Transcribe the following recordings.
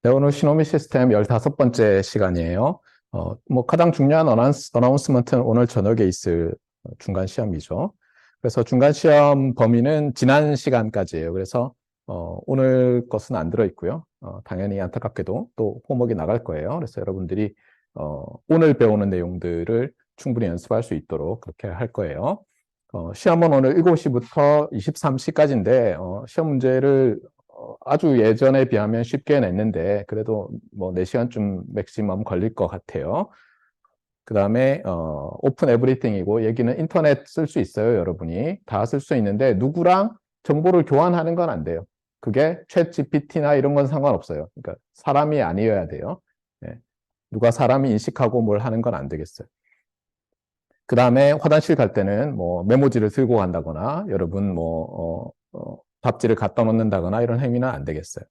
네, 오늘 시노미 시스템 15번째 시간이에요. 가장 중요한 어나운스먼트는 오늘 저녁에 있을 중간 시험이죠. 그래서 중간 시험 범위는 지난 시간까지예요. 그래서, 오늘 것은 안 들어있고요. 당연히 안타깝게도 또 홈워크가 나갈 거예요. 그래서 여러분들이, 오늘 배우는 내용들을 충분히 연습할 수 있도록 그렇게 할 거예요. 시험은 오늘 7시부터 23시까지인데, 시험 문제를 아주 예전에 비하면 쉽게 냈는데 그래도 뭐 4시간쯤 맥시멈 걸릴 것 같아요. 그 다음에 오픈 에브리띵이고 여기는 인터넷 쓸 수 있어요. 여러분이 다 쓸 수 있는데 누구랑 정보를 교환하는 건 안 돼요. 그게 챗 GPT나 이런 건 상관없어요. 그러니까 사람이 아니어야 돼요. 예. 누가 사람이 인식하고 뭘 하는 건 안 되겠어요. 그 다음에 화장실 갈 때는 뭐 메모지를 들고 간다거나 여러분 뭐 답지를 갖다 놓는다거나 이런 행위는 안 되겠어요.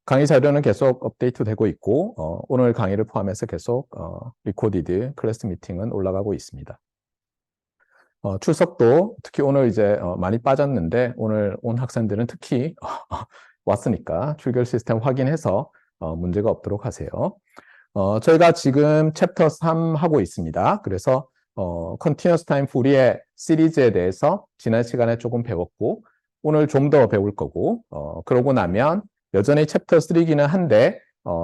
강의 자료는 계속 업데이트 되고 있고 오늘 강의를 포함해서 계속 리코디드 클래스 미팅은 올라가고 있습니다. 출석도 특히 오늘 이제 많이 빠졌는데 오늘 온 학생들은 특히 왔으니까 출결 시스템 확인해서 문제가 없도록 하세요. 저희가 지금 챕터 3 하고 있습니다. 그래서 Continuous Time Fourier 시리즈에 대해서 지난 시간에 조금 배웠고 오늘 좀 더 배울 거고 그러고 나면 여전히 챕터 3기는 한데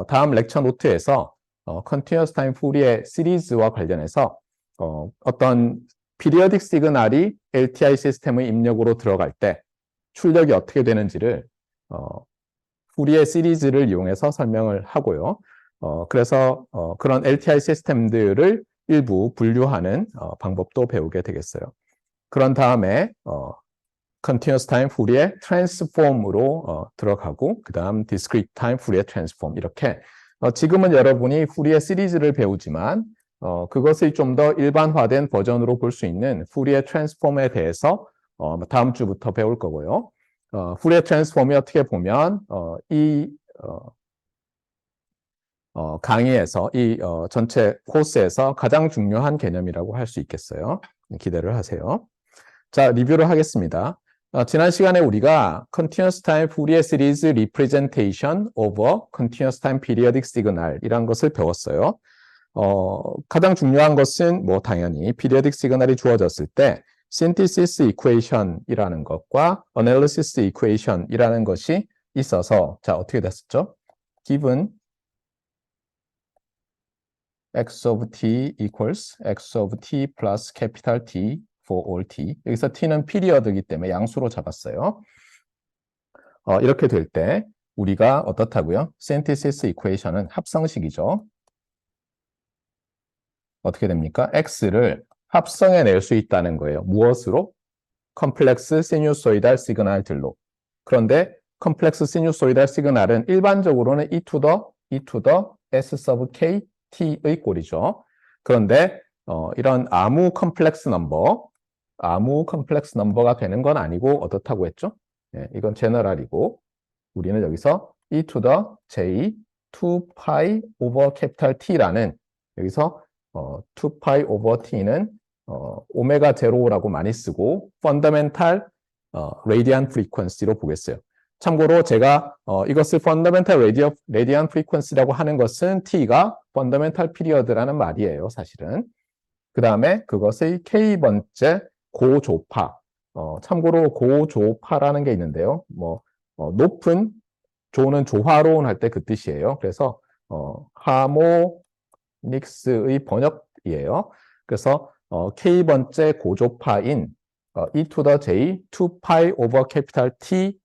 다음 렉처 노트에서 Continuous Time Fourier 시리즈와 관련해서 어떤 피리어딕 시그널이 LTI 시스템의 입력으로 들어갈 때 출력이 어떻게 되는지를 후리의 시리즈를 이용해서 설명을 하고요. 그래서 그런 LTI 시스템들을 일부 분류하는 방법도 배우게 되겠어요. 그런 다음에 Continuous Time Fourier Transform으로 들어가고 그 다음 Discrete Time Fourier Transform 이렇게 지금은 여러분이 Fourier 시리즈를 배우지만 그것을 좀 더 일반화된 버전으로 볼 수 있는 Fourier Transform에 대해서 다음 주부터 배울 거고요. Fourier Transform이 어떻게 보면 이 강의에서 이 전체 코스에서 가장 중요한 개념이라고 할 수 있겠어요. 기대를 하세요. 자, 리뷰를 하겠습니다. 지난 시간에 우리가 Continuous Time Fourier Series Representation over Continuous Time Periodic Signal 이란 것을 배웠어요. 가장 중요한 것은 뭐 당연히 Periodic Signal이 주어졌을 때 Synthesis Equation이라는 것과 Analysis Equation이라는 것이 있어서 자, 어떻게 됐었죠? Given x of t equals x of t plus capital T for all t. 여기서 t는 피리어드이기 때문에 양수로 잡았어요. 이렇게 될 때 우리가 어떻다고요? synthesis equation은 합성식이죠. 어떻게 됩니까? x를 합성해낼 수 있다는 거예요. 무엇으로? 컴플렉스 시뉴소이달 시그널들로. 그런데 컴플렉스 시뉴소이달 시그널은 일반적으로는 e to the s sub k t의 꼴이죠. 그런데 이런 아무 컴플렉스 넘버가 되는 건 아니고 어떻다고 했죠? 네, 이건 제너럴이고 우리는 여기서 e to the j 2pi over capital T라는 여기서 2pi over T는 오메가 제로라고 많이 쓰고 펀더멘탈 레디안 프리퀀시로 보겠어요. 참고로 제가 이것을 펀더멘탈 레디안 프리퀀시라고 하는 것은 T가 펀더멘탈 피리어드라는 말이에요. 사실은. 그 다음에 그것의 K번째 고조파. 참고로 고조파라는 게 있는데요. 높은 조는 조화로운 할 때 그 뜻이에요. 그래서 하모닉스의 번역이에요. 그래서 K번째 고조파인 e to the j 2pi over capital T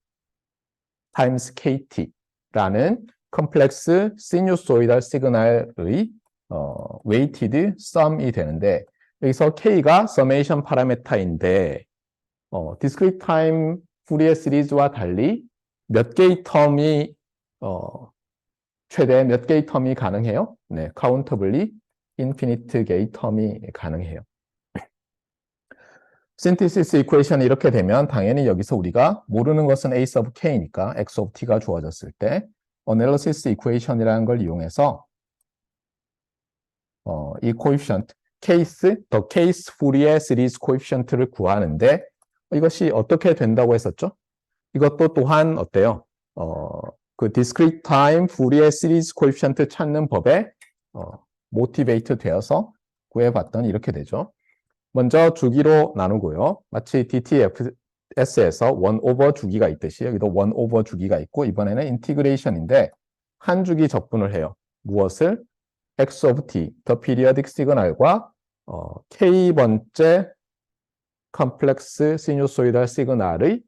times KT라는 컴플렉스 시뉴소이달 시그널의 weighted sum이 되는데 여기서 K가 서메이션 파라메타인데 discrete time Fourier 시리즈와 달리 몇 개의 텀이 최대 몇 개의 텀이 가능해요? 네, countably infinite 개의 텀이 가능해요. synthesis equation이 이렇게 되면 당연히 여기서 우리가 모르는 것은 a sub k니까 x of t가 주어졌을 때 analysis equation이라는 걸 이용해서 이 coefficient, the case Fourier series coefficient를 구하는데 이것이 어떻게 된다고 했었죠? 이것도 또한 어때요? 그 discrete time Fourier series coefficient 찾는 법에 motivate 되어서 구해봤더니 이렇게 되죠. 먼저 주기로 나누고요. 마치 DTFS에서 1 over 주기가 있듯이 여기도 1 over 주기가 있고 이번에는 인티그레이션인데 한 주기 적분을 해요. 무엇을? x of t, the periodic signal과 k번째 컴플렉스 시누소이달 시그널의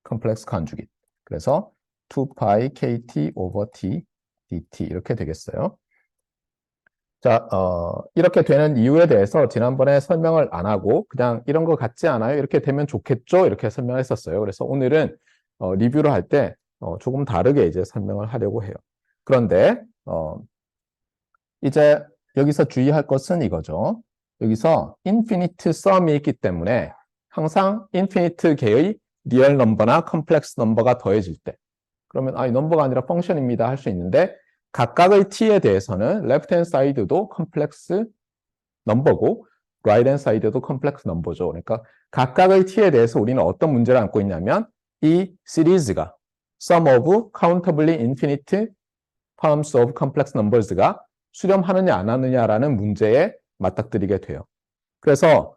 컴플렉스 컨주깃. 그래서 2파이 kt over t dt 이렇게 되겠어요. 자, 이렇게 되는 이유에 대해서 지난번에 설명을 안 하고 그냥 이런 거 같지 않아요? 이렇게 되면 좋겠죠? 이렇게 설명했었어요. 그래서 오늘은 리뷰를 할 때 조금 다르게 이제 설명을 하려고 해요. 그런데 이제 여기서 주의할 것은 이거죠. 여기서 인피니트 썸이 있기 때문에 항상 인피니트 개의 리얼 넘버나 컴플렉스 넘버가 더해질 때 그러면 이 넘버가 아니라 펑션입니다 할 수 있는데 각각의 t에 대해서는 left hand side도 컴플렉스 넘버고 right hand side도 컴플렉스 넘버죠. 그러니까 각각의 t에 대해서 우리는 어떤 문제를 안고 있냐면 이 시리즈가 sum of countably infinite terms of complex numbers가 수렴하느냐 안 하느냐라는 문제에 맞닥뜨리게 돼요. 그래서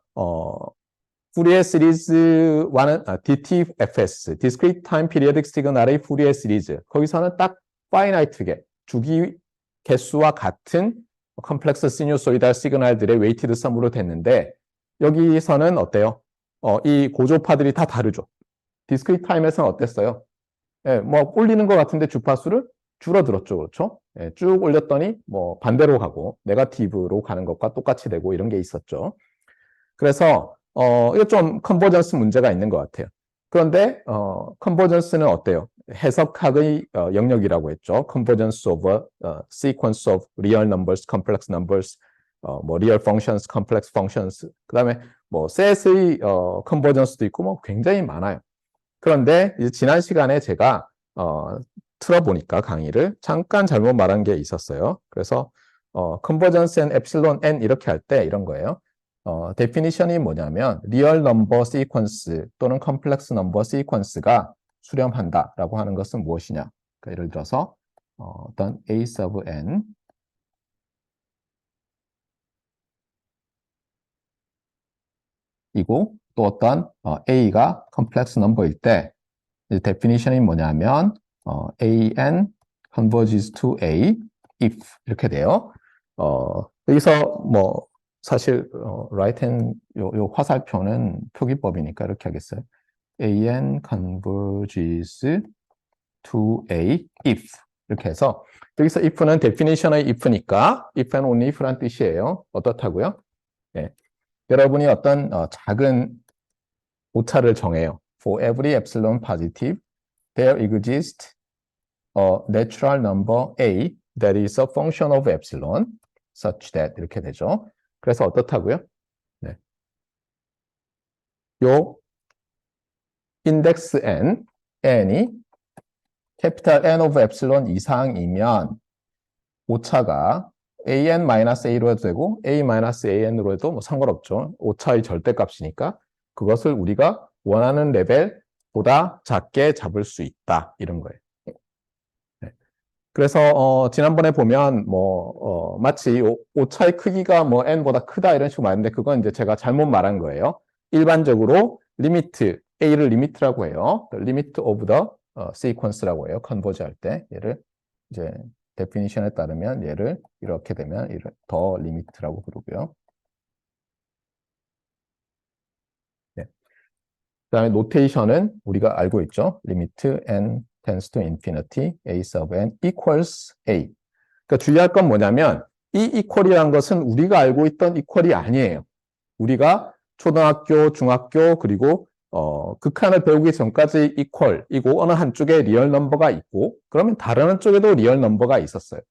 푸리에 시리즈와는 DTFS, Discrete Time Periodic Signal의 푸리에 시리즈 거기서는 딱 파이나이트게 주기 개수와 같은 컴플렉스 시누소이달 시그널들의 웨이티드 썸으로 됐는데 여기서는 어때요? 이 고조파들이 다 다르죠. 디스크리트 타임에서는 어땠어요? 예, 뭐 올리는 것 같은데 주파수를 줄어들었죠. 그렇죠? 예, 쭉 올렸더니 뭐 반대로 가고 네거티브로 가는 것과 똑같이 되고 이런 게 있었죠. 그래서 이거 좀 컨버전스 문제가 있는 것 같아요. 그런데 컨버전스는 어때요? 해석학의 영역이라고 했죠. Convergence of a sequence of real numbers, complex numbers, 뭐 real functions, complex functions. 그다음에 뭐 셋의 컨버전스도 있고 뭐 굉장히 많아요. 그런데 이제 지난 시간에 제가 틀어보니까 강의를 잠깐 잘못 말한 게 있었어요. 그래서 컨버전스 앤 엡실론 n 이렇게 할 때 이런 거예요. 데피니션이 뭐냐면 리얼 넘버 시퀀스 또는 컴플렉스 넘버 시퀀스가 수렴한다라고 하는 것은 무엇이냐? 그러니까 예를 들어서 어떤 a sub n 이고 또 어떤 a가 컴플렉스 넘버일 때 데피니션이 뭐냐면 an converges to a if 이렇게 돼요. 여기서 뭐 사실 right hand 요 화살표는 표기법이니까 이렇게 하겠어요. an converges to a if 이렇게 해서 여기서 if는 definition의 if니까 if and only if란 뜻이에요. 어떻다고요? 네. 여러분이 어떤 작은 오차를 정해요. For every epsilon positive, there exists a natural number a that is a function of epsilon such that 이렇게 되죠. 그래서 어떻다고요? 네. 요 인덱스 n이 캐피탈 N of epsilon 이상이면 오차가 an-a로 해도 되고 a-an으로 해도 뭐 상관없죠. 오차의 절대값이니까 그것을 우리가 원하는 레벨보다 작게 잡을 수 있다. 이런 거예요. 네. 그래서 지난번에 보면 뭐 마치 오차의 크기가 뭐 n보다 크다 이런 식으로 말했는데 그건 이제 제가 잘못 말한 거예요. 일반적으로 리미트 a를 리미트라고 해요. 리미트 오브 더 시퀀스라고 해요. 컨버지 할 때 얘를 이제 데피니션에 따르면 얘를 이렇게 되면 더 리미트라고 부르고요. 네. 그다음에 노테이션은 우리가 알고 있죠. 리미트 n tends to infinity a sub n equals a. 그러니까 주의할 건 뭐냐면 이 equal이라는 것은 우리가 알고 있던 equal이 아니에요. 우리가 초등학교, 중학교 그리고 극한을 배우기 전까지 equal이고 어느 한쪽에 리얼 넘버가 있고 그러면 다른 한쪽에도 리얼 넘버가 있었어요.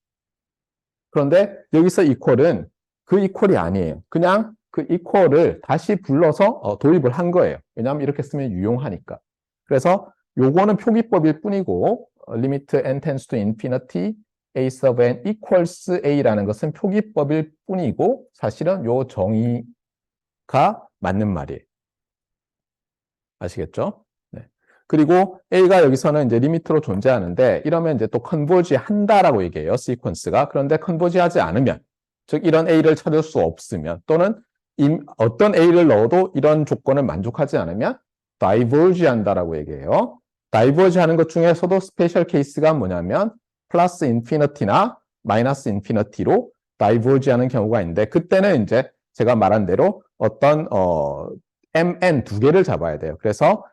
그런데 여기서 equal은 그 equal이 아니에요. 그냥 그 equal을 다시 불러서 도입을 한 거예요. 왜냐하면 이렇게 쓰면 유용하니까. 그래서 요거는 표기법일 뿐이고 limit n tends to infinity a sub n equals a라는 것은 표기법일 뿐이고 사실은 요 정의가 맞는 말이에요. 아시겠죠? 네. 그리고 A가 여기서는 이제 리미트로 존재하는데 이러면 이제 또 컨버지 한다라고 얘기해요. 시퀀스가. 그런데 컨버지 하지 않으면, 즉 이런 A를 찾을 수 없으면 또는 어떤 A를 넣어도 이런 조건을 만족하지 않으면 다이버지 한다라고 얘기해요. 다이버지 하는 것 중에서도 스페셜 케이스가 뭐냐면 플러스 인피니티나 마이너스 인피니티로 다이버지 하는 경우가 있는데 그때는 이제 제가 말한 대로 어떤 mn 두 개를 잡아야 돼요. 그래서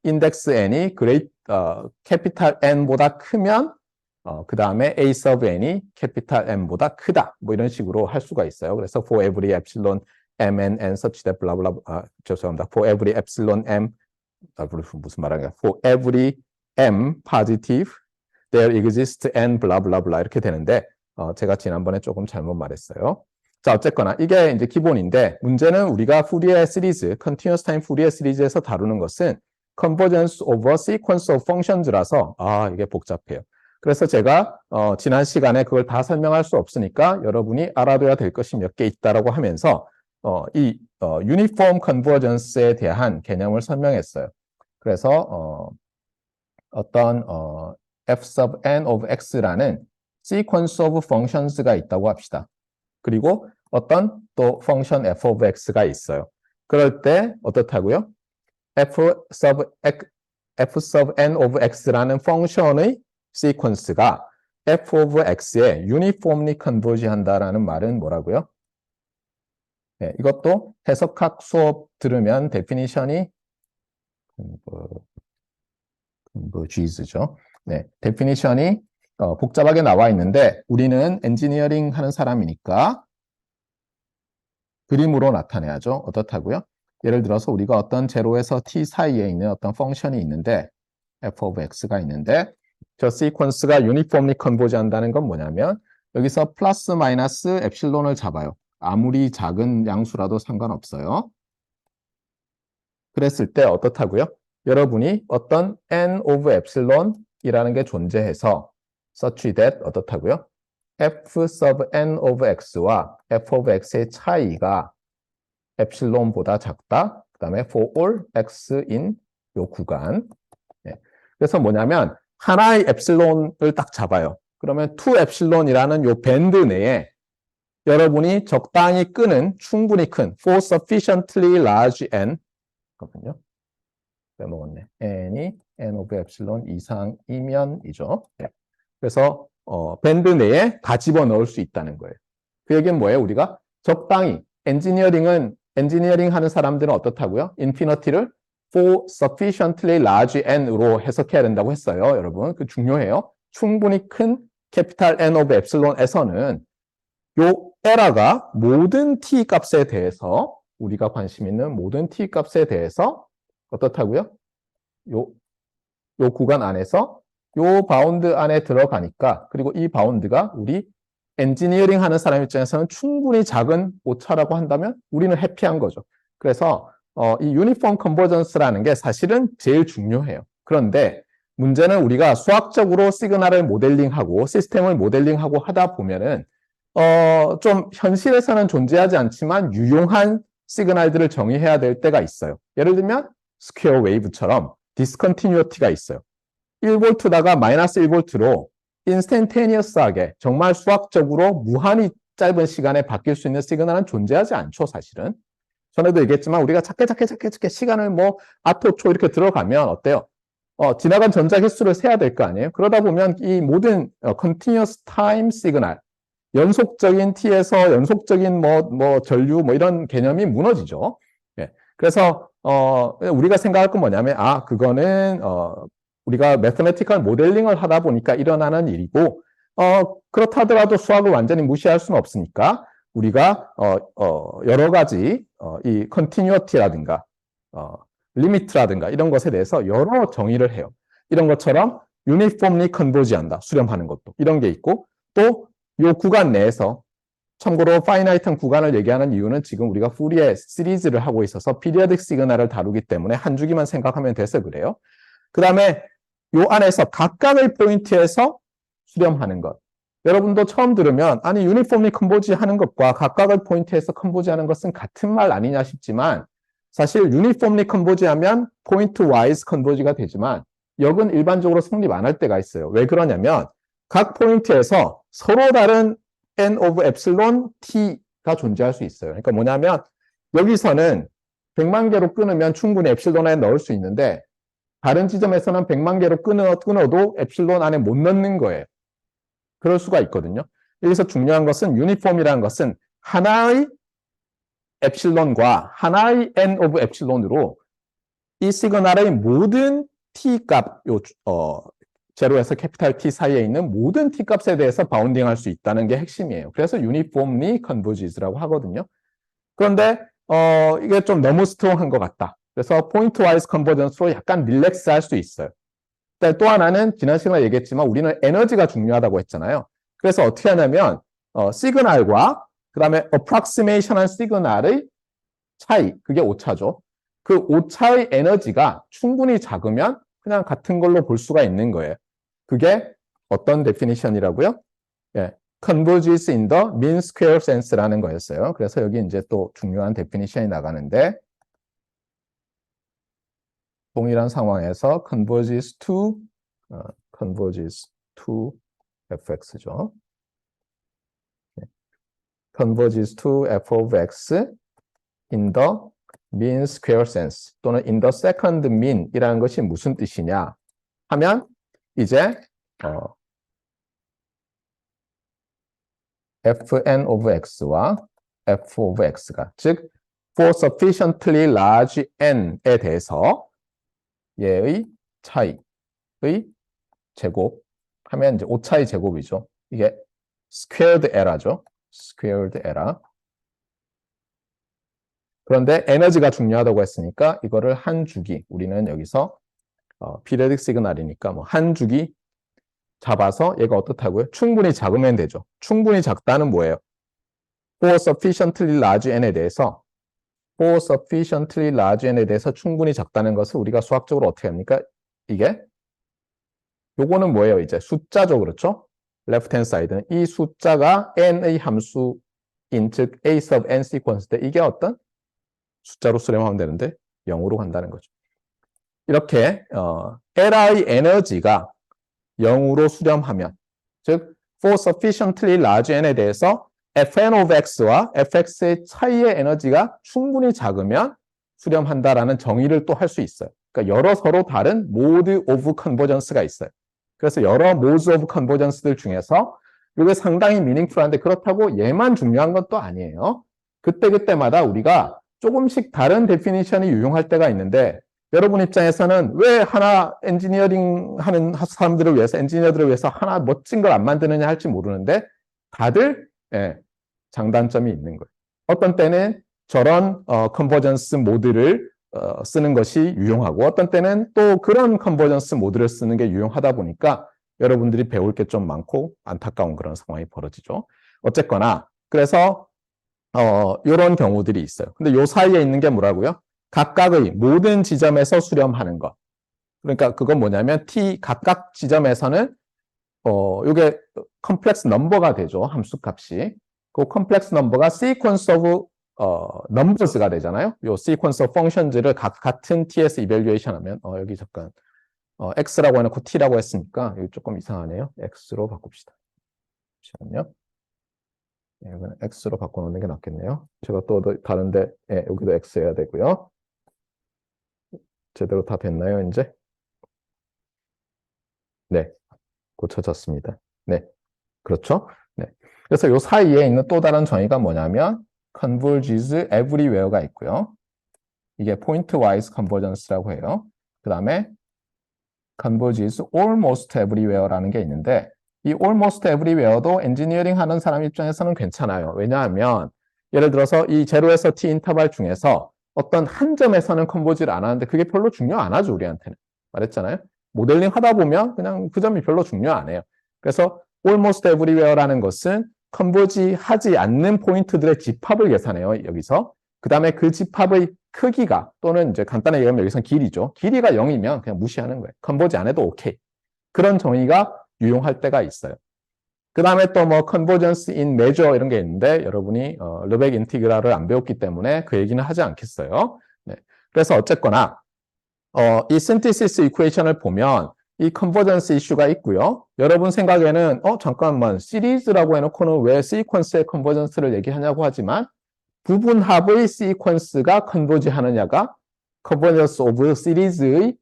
인덱스 n이 캐피탈 N보다 크면 그 다음에 A sub n이 캐피탈 N보다 크다. 뭐 이런 식으로 할 수가 있어요. 그래서 for every epsilon m n n such that blah blah 죄송합니다. for every epsilon m 무슨 말인가? for every m positive there exists n blah blah blah 이렇게 되는데 제가 지난번에 조금 잘못 말했어요. 자, 어쨌거나 이게 이제 기본인데 문제는 우리가 푸리에 시리즈, continuous time 푸리에 시리즈에서 다루는 것은 convergence over sequence of functions라서 이게 복잡해요. 그래서 제가 지난 시간에 그걸 다 설명할 수 없으니까 여러분이 알아둬야 될 것이 몇 개 있다라고 하면서 이 uniform convergence에 대한 개념을 설명했어요. 그래서 어떤 f sub n of x라는 sequence of functions가 있다고 합시다. 그리고 어떤 또 펑션 f of x가 있어요. 그럴 때 어떻다고요? f sub n of x라는 펑션의 시퀀스가 f of x에 uniformly converge 한다라는 말은 뭐라고요? 네, 이것도 해석학 수업 들으면 데피니션이 converges죠. 네, 데피니션이 복잡하게 나와 있는데 우리는 엔지니어링 하는 사람이니까 그림으로 나타내야죠. 어떻다고요? 예를 들어서 우리가 어떤 제로에서 t 사이에 있는 어떤 펑션이 있는데 f of x가 있는데 저 시퀀스가 유니폼리 컨버지 한다는 건 뭐냐면 여기서 플러스 마이너스 엡실론을 잡아요. 아무리 작은 양수라도 상관없어요. 그랬을 때 어떻다고요? 여러분이 어떤 n of 엡실론이라는 게 존재해서 such that 어떻다고요? f sub n of x와 f of x의 차이가 엡실론보다 작다. 그 다음에 for all x인 요 구간. 네. 그래서 뭐냐면 하나의 엡실론을 딱 잡아요. 그러면 2 엡실론이라는 요 밴드 내에 여러분이 적당히 끄는 충분히 큰 for sufficiently large n 거든요. 빼먹었네. n이 n of 엡실론 이상이면이죠. 네. 그래서 밴드 내에 다 집어넣을 수 있다는 거예요. 그 얘기는 뭐예요? 우리가 적당히 엔지니어링 하는 사람들은 어떻다고요? 인피니티를 for sufficiently large n으로 해석해야 된다고 했어요. 여러분, 그 중요해요. 충분히 큰 캐피탈 N of 엡실론에서는 요 에러가 모든 t 값에 대해서 우리가 관심 있는 모든 t 값에 대해서 어떻다고요? 요 구간 안에서 요 바운드 안에 들어가니까 그리고 이 바운드가 우리 엔지니어링 하는 사람 입장에서는 충분히 작은 오차라고 한다면 우리는 해피한 거죠. 그래서 이 유니폼 컨버전스라는 게 사실은 제일 중요해요. 그런데 문제는 우리가 수학적으로 시그널을 모델링하고 시스템을 모델링하고 하다 보면은 좀 현실에서는 존재하지 않지만 유용한 시그널들을 정의해야 될 때가 있어요. 예를 들면 스퀘어 웨이브처럼 디스컨티뉴어티가 있어요. 1V다가 마이너스 1V로 인스탄테니어스하게 정말 수학적으로 무한히 짧은 시간에 바뀔 수 있는 시그널은 존재하지 않죠, 사실은. 전에도 얘기했지만 우리가 작게 시간을 뭐 아토초 이렇게 들어가면 어때요? 지나간 전자 횟수를 세야 될 거 아니에요? 그러다 보면 이 모든 continuous time 시그널, 연속적인 t에서 연속적인 뭐 전류 뭐 이런 개념이 무너지죠. 예. 그래서 우리가 생각할 건 뭐냐면 그거는 우리가 매스매티컬 모델링을 하다 보니까 일어나는 일이고 그렇다 하더라도 수학을 완전히 무시할 수는 없으니까 우리가 여러 가지 이 컨티뉴어티라든가 리미트라든가 이런 것에 대해서 여러 정의를 해요. 이런 것처럼 유니폼리 컨버지한다. 수렴하는 것도 이런 게 있고 또 이 구간 내에서 참고로 파이나이트한 구간을 얘기하는 이유는 지금 우리가 푸리에 시리즈를 하고 있어서 피리어딕 시그널을 다루기 때문에 한 주기만 생각하면 돼서 그래요. 그 다음에 이 안에서 각각의 포인트에서 수렴하는 것. 여러분도 처음 들으면 아니 유니폼리 컨버지 하는 것과 각각의 포인트에서 컨버지 하는 것은 같은 말 아니냐 싶지만 사실 uniformly converge 하면 point wise converge가 되지만 역은 일반적으로 성립 안 할 때가 있어요. 왜 그러냐면 각 포인트에서 서로 다른 n of epsilon t가 존재할 수 있어요. 그러니까 뭐냐면 여기서는 100만 개로 끊으면 충분히 epsilon 안에 넣을 수 있는데 다른 지점에서는 100만 개로 끊어도 epsilon 안에 못 넣는 거예요. 그럴 수가 있거든요. 여기서 중요한 것은 유니폼이라는 것은 하나의 epsilon과 하나의 n of epsilon으로 이 시그널의 모든 t 값, 제로에서 캐피탈 T 사이에 있는 모든 t 값에 대해서 바운딩 할 수 있다는 게 핵심이에요. 그래서 uniformly converges라고 하거든요. 그런데 이게 좀 너무 스트롱한 것 같다. 그래서 포인트 와이즈 컨버전스로 약간 릴렉스 할 수 있어요. 또 하나는 지난 시간에 얘기했지만 우리는 에너지가 중요하다고 했잖아요. 그래서 어떻게 하냐면 시그널과 그 다음에 approximation한 시그널의 차이, 그게 오차죠. 그 오차의 에너지가 충분히 작으면 그냥 같은 걸로 볼 수가 있는 거예요. 그게 어떤 데피니션이라고요? 예, converges in the mean square sense라는 거였어요. 그래서 여기 이제 또 중요한 데피니션이 나가는데 동일한 상황에서 converges to fx죠. converges to f of x in the mean square sense 또는 in the second mean이라는 것이 무슨 뜻이냐 하면 이제 fn of x와 f of x가 즉 for sufficiently large n에 대해서 얘의 차이의 제곱 하면 이제 오차의 제곱이죠. 이게 squared error죠. squared error. 그런데 에너지가 중요하다고 했으니까 이거를 한 주기, 우리는 여기서 periodic signal이니까 뭐 한 주기 잡아서 얘가 어떻다고요? 충분히 작으면 되죠. 충분히 작다는 뭐예요? for sufficiently large n에 대해서 for sufficiently large n에 대해서 충분히 작다는 것을 우리가 수학적으로 어떻게 합니까? 이게 요거는 뭐예요? 이제 숫자죠. 그렇죠? left hand side는 이 숫자가 n의 함수인 즉 a sub n sequence 때 이게 어떤 숫자로 수렴하면 되는데 0으로 간다는 거죠. 이렇게 Li의 에너지가 0으로 수렴하면 즉 for sufficiently large n에 대해서 fn of x와 fx의 차이의 에너지가 충분히 작으면 수렴한다라는 정의를 또 할 수 있어요. 그러니까 여러 서로 다른 mode of convergence가 있어요. 그래서 여러 modes of convergence들 중에서 이게 상당히 meaningful한데 그렇다고 얘만 중요한 건 또 아니에요. 그때그때마다 우리가 조금씩 다른 데피니션이 유용할 때가 있는데 여러분 입장에서는 왜 하나 엔지니어링 하는 사람들을 위해서 엔지니어들을 위해서 하나 멋진 걸 안 만드느냐 할지 모르는데 다들 장단점이 있는 거예요. 어떤 때는 저런 컨버전스 모드를 쓰는 것이 유용하고 어떤 때는 또 그런 컨버전스 모드를 쓰는 게 유용하다 보니까 여러분들이 배울 게 좀 많고 안타까운 그런 상황이 벌어지죠. 어쨌거나 그래서 이런 경우들이 있어요. 근데 요 사이에 있는 게 뭐라고요? 각각의 모든 지점에서 수렴하는 것. 그러니까 그건 뭐냐면 각각 지점에서는 이게 컴플렉스 넘버가 되죠. 함수 값이. 그 컴플렉스 넘버가 sequence of numbers가 되잖아요. 요 sequence of functions를 같은 t에서 evaluation 하면 여기 잠깐 x라고 해놓고 t라고 했으니까 여기 조금 이상하네요. x로 바꿉시다. 잠시만요. 이건 x로 바꿔놓는 게 낫겠네요. 제가 또 다른데 여기도 x 해야 되고요. 제대로 다 됐나요, 이제? 네, 고쳐졌습니다. 네, 그렇죠? 네. 그래서 이 사이에 있는 또 다른 정의가 뭐냐면 converges everywhere가 있고요. 이게 point-wise convergence라고 해요. 그 다음에 converges almost everywhere라는 게 있는데 이 almost everywhere도 엔지니어링 하는 사람 입장에서는 괜찮아요. 왜냐하면 예를 들어서 이 제로에서 t 인터벌 중에서 어떤 한 점에서는 컨버지를 안 하는데 그게 별로 중요 안 하죠, 우리한테는. 말했잖아요. 모델링 하다 보면 그냥 그 점이 별로 중요 안 해요. 그래서 almost everywhere라는 것은 컨버지 하지 않는 포인트들의 집합을 계산해요, 여기서. 그 다음에 그 집합의 크기가 또는 이제 간단하게 얘기하면 여기서는 길이죠. 길이가 0이면 그냥 무시하는 거예요. 컨버지 안 해도 오케이. 그런 정의가 유용할 때가 있어요. 그 다음에 또 뭐 convergence in measure 이런 게 있는데 여러분이 르벡 인티그랄을 안 배웠기 때문에 그 얘기는 하지 않겠어요. 네. 그래서 어쨌거나 이 synthesis equation을 보면 이 컨버전스 이슈가 있고요. 여러분 생각에는 잠깐만 시리즈라고 해놓고는 왜 시퀀스의 컨버전스를 얘기하냐고 하지만 부분합의 시퀀스가 컨버지 하느냐가 컨버전스 오브 시리즈의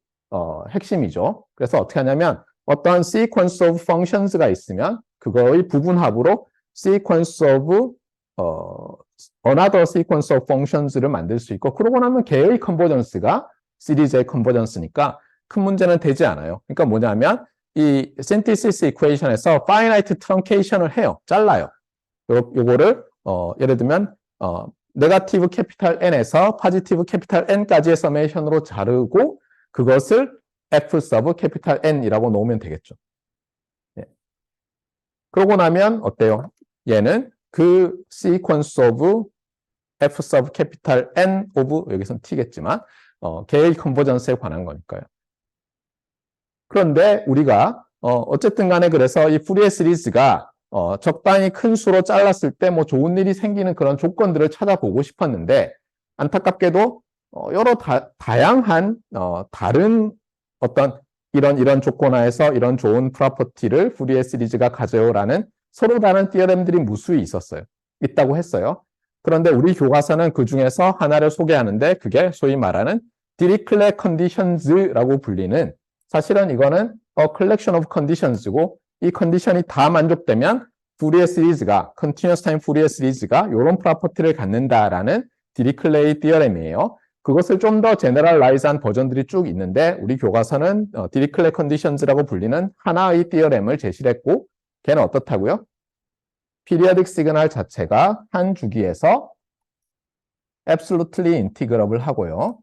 핵심이죠. 그래서 어떻게 하냐면 어떤 sequence of functions가 있으면 그거의 부분합으로 sequence of another sequence of functions를 만들 수 있고 그러고 나면 걔의 컨버전스가 시리즈의 컨버전스니까 큰 문제는 되지 않아요. 그러니까 뭐냐면 이 synthesis equation에서 finite truncation을 해요. 잘라요. 요거를 예를 들면 네거티브 캐피탈 N에서 포지티브 캐피탈 N까지의 서메이션으로 자르고 그것을 F 서브 캐피탈 N이라고 놓으면 되겠죠. 예. 그러고 나면 어때요? 얘는 그 sequence of F 서브 캐피탈 N 오브 여기서는 T겠지만 걔의 컨버전스에 관한 거니까요. 그런데 우리가 어쨌든 간에 그래서 이 푸리에 시리즈가 적당히 큰 수로 잘랐을 때 뭐 좋은 일이 생기는 그런 조건들을 찾아보고 싶었는데 안타깝게도 여러 다양한 다른 어떤 이런 조건하에서 이런 좋은 프로퍼티를 푸리에 시리즈가 가져요라는 서로 다른 티어렘들이 무수히 있다고 했어요. 그런데 우리 교과서는 그 중에서 하나를 소개하는데 그게 소위 말하는 디리클레 컨디션즈라고 불리는 사실은 이거는 collection of conditions고 이 컨디션이 다 만족되면 푸리에 시리즈가 continuous time 푸리에 시리즈가 이런 프로퍼티를 갖는다라는 디리클레이 티어렘이에요. 그것을 좀 더 제너럴라이즈한 버전들이 쭉 있는데 우리 교과서는 디리클레 컨디션즈라고 불리는 하나의 티어렘을 제시를 했고 걔는 어떻다고요? 피리어딕 시그널 자체가 한 주기에서 absolutely integrable 하고요.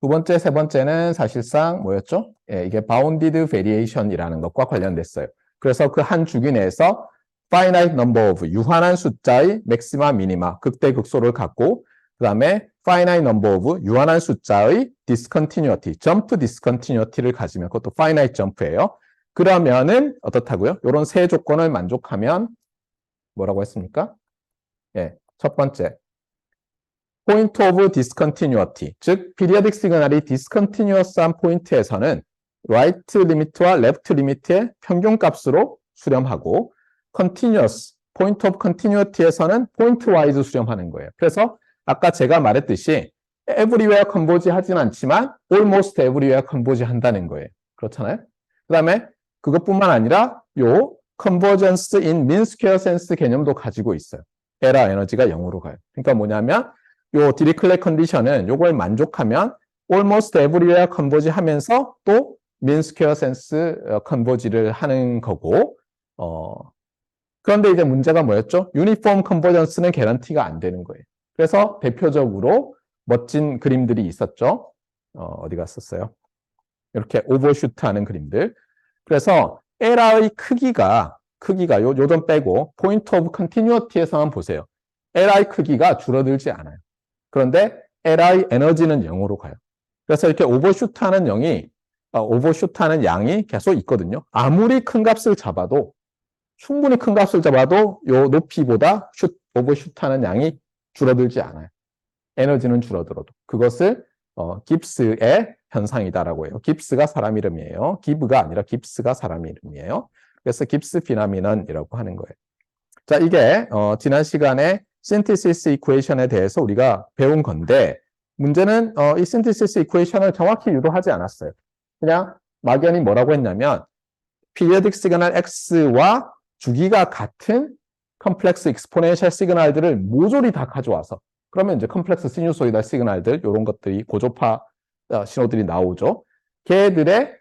두 번째, 세 번째는 사실상 뭐였죠? 예, 이게 bounded variation이라는 것과 관련됐어요. 그래서 그 한 주기 내에서 finite number of 유한한 숫자의 maxima, minima, 극대, 극소를 갖고 그 다음에 finite number of 유한한 숫자의 discontinuity, jump discontinuity를 가지면 그것도 finite jump예요. 그러면은 어떻다고요? 이런 세 조건을 만족하면 뭐라고 했습니까? 예, 첫 번째 point of discontinuity, 즉 periodic 시그널이 discontinuous한 포인트에서는 right limit와 left limit의 평균값으로 수렴하고 continuous, point of continuity에서는 point wise 수렴하는 거예요. 그래서 아까 제가 말했듯이 everywhere converge 하진 않지만 almost everywhere converge 한다는 거예요. 그렇잖아요? 그 다음에 그것뿐만 아니라 요 convergence in mean square sense 개념도 가지고 있어요. 에러 에너지가 0으로 가요. 그러니까 뭐냐면 요 디리클레 컨디션은 요걸 만족하면 almost everywhere converge 하면서 또 mean square sense converge를 하는 거고 그런데 이제 문제가 뭐였죠? 유니폼 컨버전스는 개런티가 안 되는 거예요. 그래서 대표적으로 멋진 그림들이 있었죠. 어디 갔었어요? 이렇게 오버슈트 하는 그림들. 그래서 에러의 크기가 요 점 빼고 포인트 오브 컨티뉴어티에서만 보세요. 에러의 크기가 줄어들지 않아요. 그런데 Li 에너지는 0으로 가요. 그래서 이렇게 오버슈트하는 양이 계속 있거든요. 아무리 큰 값을 잡아도 충분히 큰 값을 잡아도 요 높이보다 오버슈트하는 양이 줄어들지 않아요. 에너지는 줄어들어도 그것을 깁스의 현상이다라고 해요. 깁스가 사람 이름이에요. 기브가 아니라 깁스가 사람 이름이에요. 그래서 깁스 피나미넌이라고 하는 거예요. 자, 이게 지난 시간에 synthesis equation에 대해서 우리가 배운 건데 문제는 이 synthesis equation을 정확히 유도하지 않았어요. 그냥 막연히 뭐라고 했냐면 periodic 시그널 x와 주기가 같은 컴플렉스 익스포넨셜 시그널들을 모조리 다 가져와서 그러면 이제 컴플렉스 시누소이달 시그널들 이런 것들이 고조파 신호들이 나오죠. 걔들의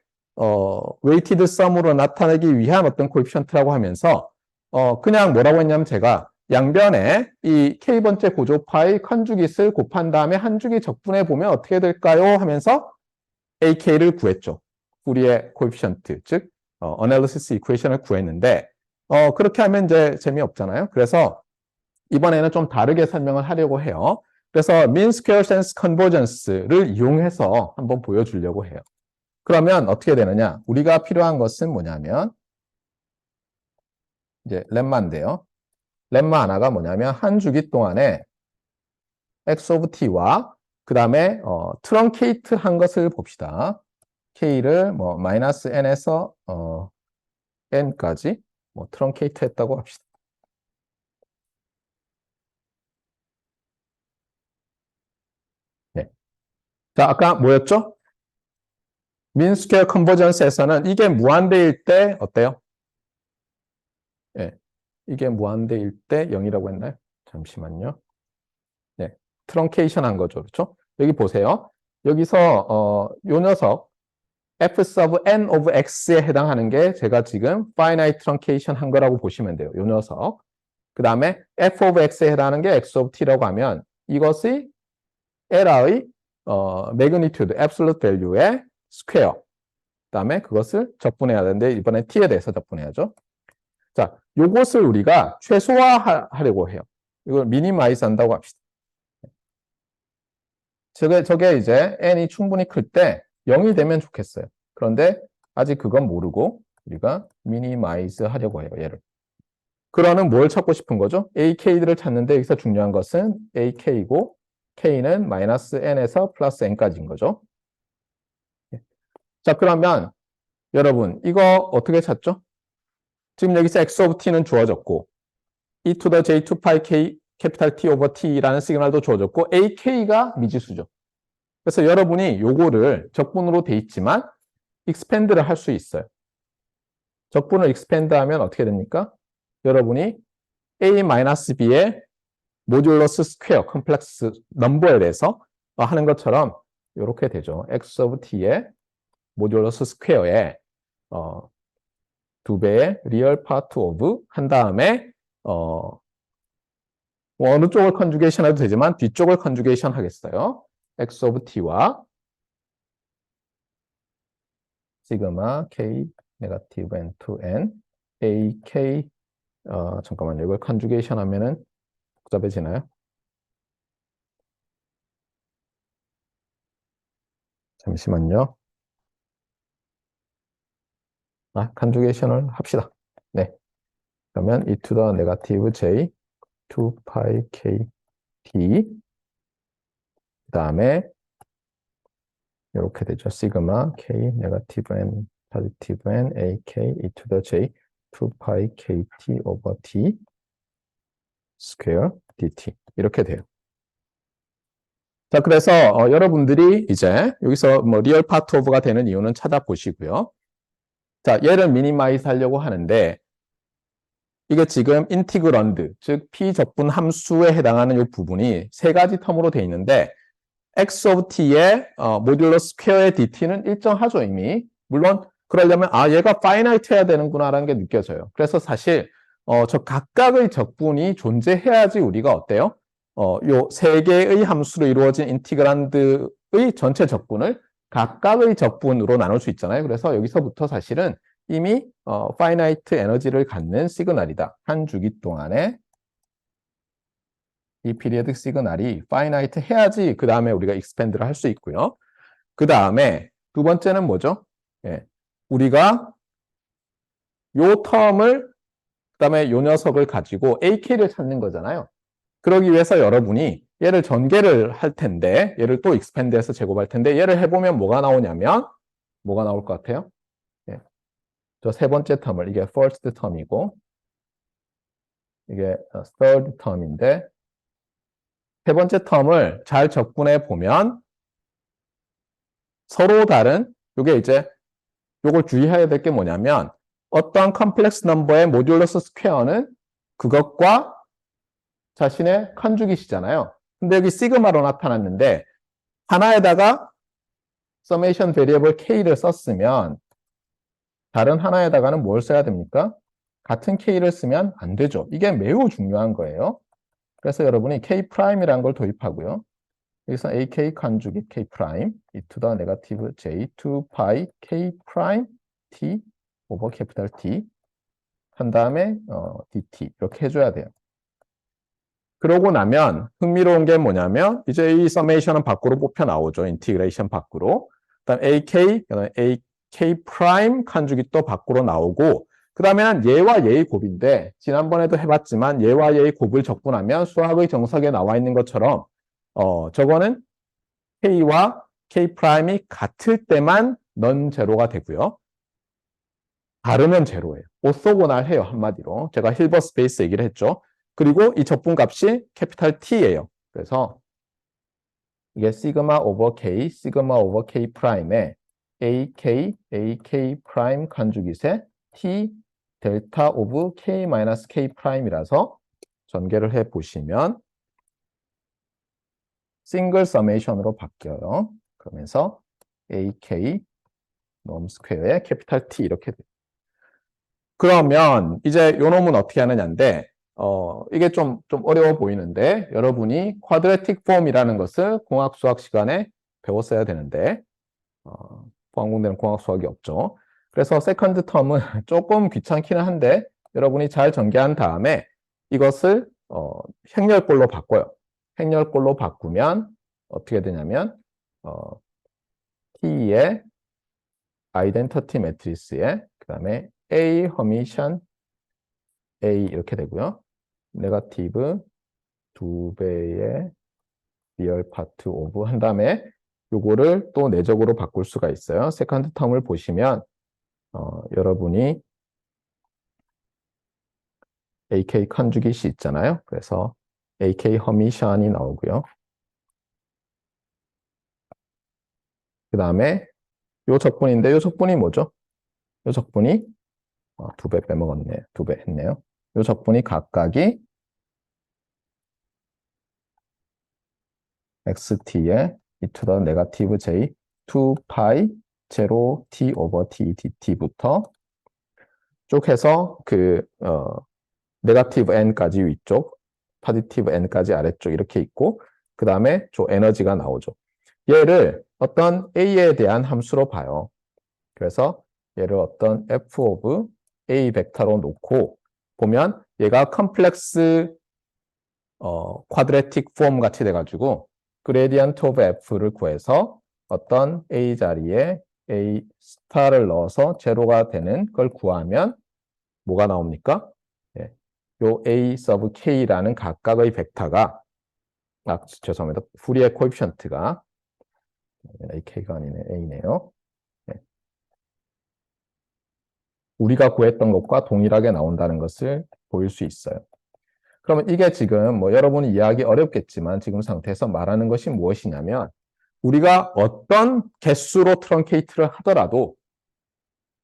웨이티드 썸으로 나타내기 위한 어떤 코에피션트라고 하면서 그냥 뭐라고 했냐면 제가 양변에 이 k번째 고조파의 컨주깃을 곱한 다음에 한 주기 적분해 보면 어떻게 될까요? 하면서 ak를 구했죠. 푸리의 코에피션트, 즉 어널리시스 이퀘이션을 구했는데 그렇게 하면 이제 재미없잖아요. 그래서 이번에는 좀 다르게 설명을 하려고 해요. 그래서 mean square sense convergence를 이용해서 한번 보여주려고 해요. 그러면 어떻게 되느냐? 우리가 필요한 것은 뭐냐면 이제 렘마인데요. 렘마 하나가 뭐냐면 한 주기 동안에 x of t와 그 다음에 트렁케이트 한 것을 봅시다. K를 뭐 마이너스 N에서 N까지 뭐 트렁케이트 했다고 합시다. 네. 자, 아까 뭐였죠? 민스퀘어 컨버전스에서는 이게 무한대일 때 어때요? 예. 이게 무한대일 때 0이라고 했나요? 잠시만요. 네. 트렁케이션 한 거죠. 그렇죠? 여기 보세요. 여기서 요 녀석 f sub n of x에 해당하는 게 제가 지금 finite truncation 한 거라고 보시면 돼요. 요 녀석. 그 다음에 f of x에 해당하는 게 x of t라고 하면 이것이 에라의 magnitude, absolute value의 square. 그 다음에 그것을 적분해야 되는데 이번에 t에 대해서 적분해야죠. 자, 요것을 우리가 최소화하려고 해요. 이걸 미니마이즈 한다고 합시다. 저게 이제 n이 충분히 클 때 0이 되면 좋겠어요. 그런데 아직 그건 모르고 우리가 미니마이즈 하려고 해요. 얘를. 그러면 뭘 찾고 싶은 거죠? ak들을 찾는데 여기서 중요한 것은 ak이고 k는 마이너스 n에서 플러스 n까지인 거죠. 자, 그러면 여러분 이거 어떻게 찾죠? 지금 여기서 x of t는 주어졌고 e to the j 2 pi k 캐피탈 T over T라는 시그널도 주어졌고 ak가 미지수죠. 그래서 여러분이 요거를 적분으로 돼 있지만 익스펜드를 할 수 있어요. 적분을 익스펜드 하면 어떻게 됩니까? 여러분이 a-b의 모듈러스 스퀘어 컴플렉스 넘버에 대해서 하는 것처럼 이렇게 되죠. x of t의 모듈러스 스퀘어에 2배의 리얼 파트 오브 한 다음에 뭐 어느 쪽을 컨주게이션 해도 되지만 뒤쪽을 컨주게이션 하겠어요. x of t와 시그마 k 네거티브 n to n a k 잠깐만요. 이걸 컨주게이션 하면은 복잡해지나요? 잠시만요. 컨주게이션을 합시다. 네. 그러면 e to the negative j 2 pi k t 그 다음에 이렇게 되죠. 시그마 k 네거티브 n 포지티브 n a k e to the j 2 pi k t over t 스퀘어 dt 이렇게 돼요. 자, 그래서 여러분들이 이제 여기서 뭐 리얼 파트 오브가 되는 이유는 찾아보시고요. 자, 얘를 미니마이즈 하려고 하는데 이게 지금 인티그런드, 즉 피적분 함수에 해당하는 이 부분이 세 가지 텀으로 돼 있는데 x of t의 모듈러 스퀘어의 dt는 일정하죠, 이미. 물론 그러려면 얘가 파이나이트 해야 되는구나라는 게 느껴져요. 그래서 사실 저 각각의 적분이 존재해야지 우리가 어때요? 요 세 개의 함수로 이루어진 인티그란드의 전체 적분을 각각의 적분으로 나눌 수 있잖아요. 그래서 여기서부터 사실은 이미 파이나이트 에너지를 갖는 시그널이다. 한 주기 동안에 이 피리어딕 시그널이 파이나이트 해야지 그 다음에 우리가 익스펜드를 할 수 있고요. 그 다음에 두 번째는 뭐죠? 예, 우리가 요 텀을 그 다음에 요 녀석을 가지고 AK를 찾는 거잖아요. 그러기 위해서 여러분이 얘를 전개를 할 텐데 얘를 또 익스펜드해서 제곱할 텐데 얘를 해보면 뭐가 나오냐면 뭐가 나올 것 같아요? 예, 저 세 번째 텀을 이게 first 텀이고 이게 third 텀인데 세 번째 텀을 잘 적분해 보면 서로 다른 요게 이제 요걸 주의해야 될 게 뭐냐면 어떠한 컴플렉스 넘버의 모듈러스 스퀘어는 그것과 자신의 컨주깃이잖아요. 근데 여기 시그마로 나타났는데 하나에다가 서메이션 베리어블 k를 썼으면 다른 하나에다가는 뭘 써야 됩니까? 같은 k를 쓰면 안 되죠. 이게 매우 중요한 거예요. 그래서 여러분이 k'이라는 걸 도입하고요. 여기서 ak 컨주깃 k' e to the negative j 2 pi k' t over capital T 한 다음에 dt 이렇게 해줘야 돼요. 그러고 나면 흥미로운 게 뭐냐면 이제 이 서메이션은 밖으로 뽑혀 나오죠. 인티그레이션 밖으로. 그다음 AK 프라임 컨주깃도 밖으로 나오고 그 다음에는 얘와 얘의 곱인데 지난번에도 해봤지만 얘와 얘의 곱을 적분하면 수학의 정석에 나와 있는 것처럼 저거는 K와 K'이 같을 때만 넌 제로가 되고요. 다르면 제로예요. 오소고날해요, 한마디로. 제가 힐버 스페이스 얘기를 했죠. 그리고 이 적분값이 캐피탈 T예요. 그래서 이게 시그마 오버 K, 시그마 오버 K 프라임에 AK 프라임 컨주깃에 T 델타 오브 K 마이너스 K 프라임이라서 전개를 해 보시면 싱글 서메이션으로 바뀌어요. 그러면서 AK 놈 스퀘어에 캐피탈 T 이렇게 돼요. 그러면 이제 요 놈은 어떻게 하느냐인데 이게 좀 어려워 보이는데 여러분이 쿼드래틱 폼이라는 것을 공학 수학 시간에 배웠어야 되는데 포항공대는 공학 수학이 없죠. 그래서 세컨드 텀은 조금 귀찮기는 한데 여러분이 잘 전개한 다음에 이것을 행렬꼴로 바꿔요. 행렬꼴로 바꾸면 어떻게 되냐면 T의 아이덴티티 매트리스에 그 다음에 A 허미션 A 이렇게 되고요. 네거티브 2배의 리얼 파트 오브 한 다음에 요거를 또 내적으로 바꿀 수가 있어요. 세컨드 텀을 보시면 여러분이 AK 컨주깃이 있잖아요. 그래서 AK 허미션이 나오고요. 그 다음에 요 적분인데 요 적분이 뭐죠? 요 적분이 2배 빼먹었네요. 2배 했네요. 요 적분이 각각이 xt의 e to the negative j 2파이 0 t over t dt부터 쭉 해서 네거티브 n까지 위쪽, 포지티브 n까지 아래쪽 이렇게 있고 그 다음에 저 에너지가 나오죠. 얘를 어떤 a에 대한 함수로 봐요. 그래서 얘를 어떤 f of a 벡터로 놓고 보면 얘가 컴플렉스 쿼드래틱 폼 같이 돼가지고 그레디언트 오브 f를 구해서 어떤 a 자리에 a 스타를 넣어서 제로가 되는 걸 구하면 뭐가 나옵니까? 예, 요 a 서브 k라는 각각의 벡터가 죄송합니다. 풀이의 코에피션트가 k가 아니네 a네요. 예. 우리가 구했던 것과 동일하게 나온다는 것을 보일 수 있어요. 그러면 이게 지금 여러분이 이해하기 어렵겠지만 지금 상태에서 말하는 것이 무엇이냐면 우리가 어떤 개수로 트렁케이트를 하더라도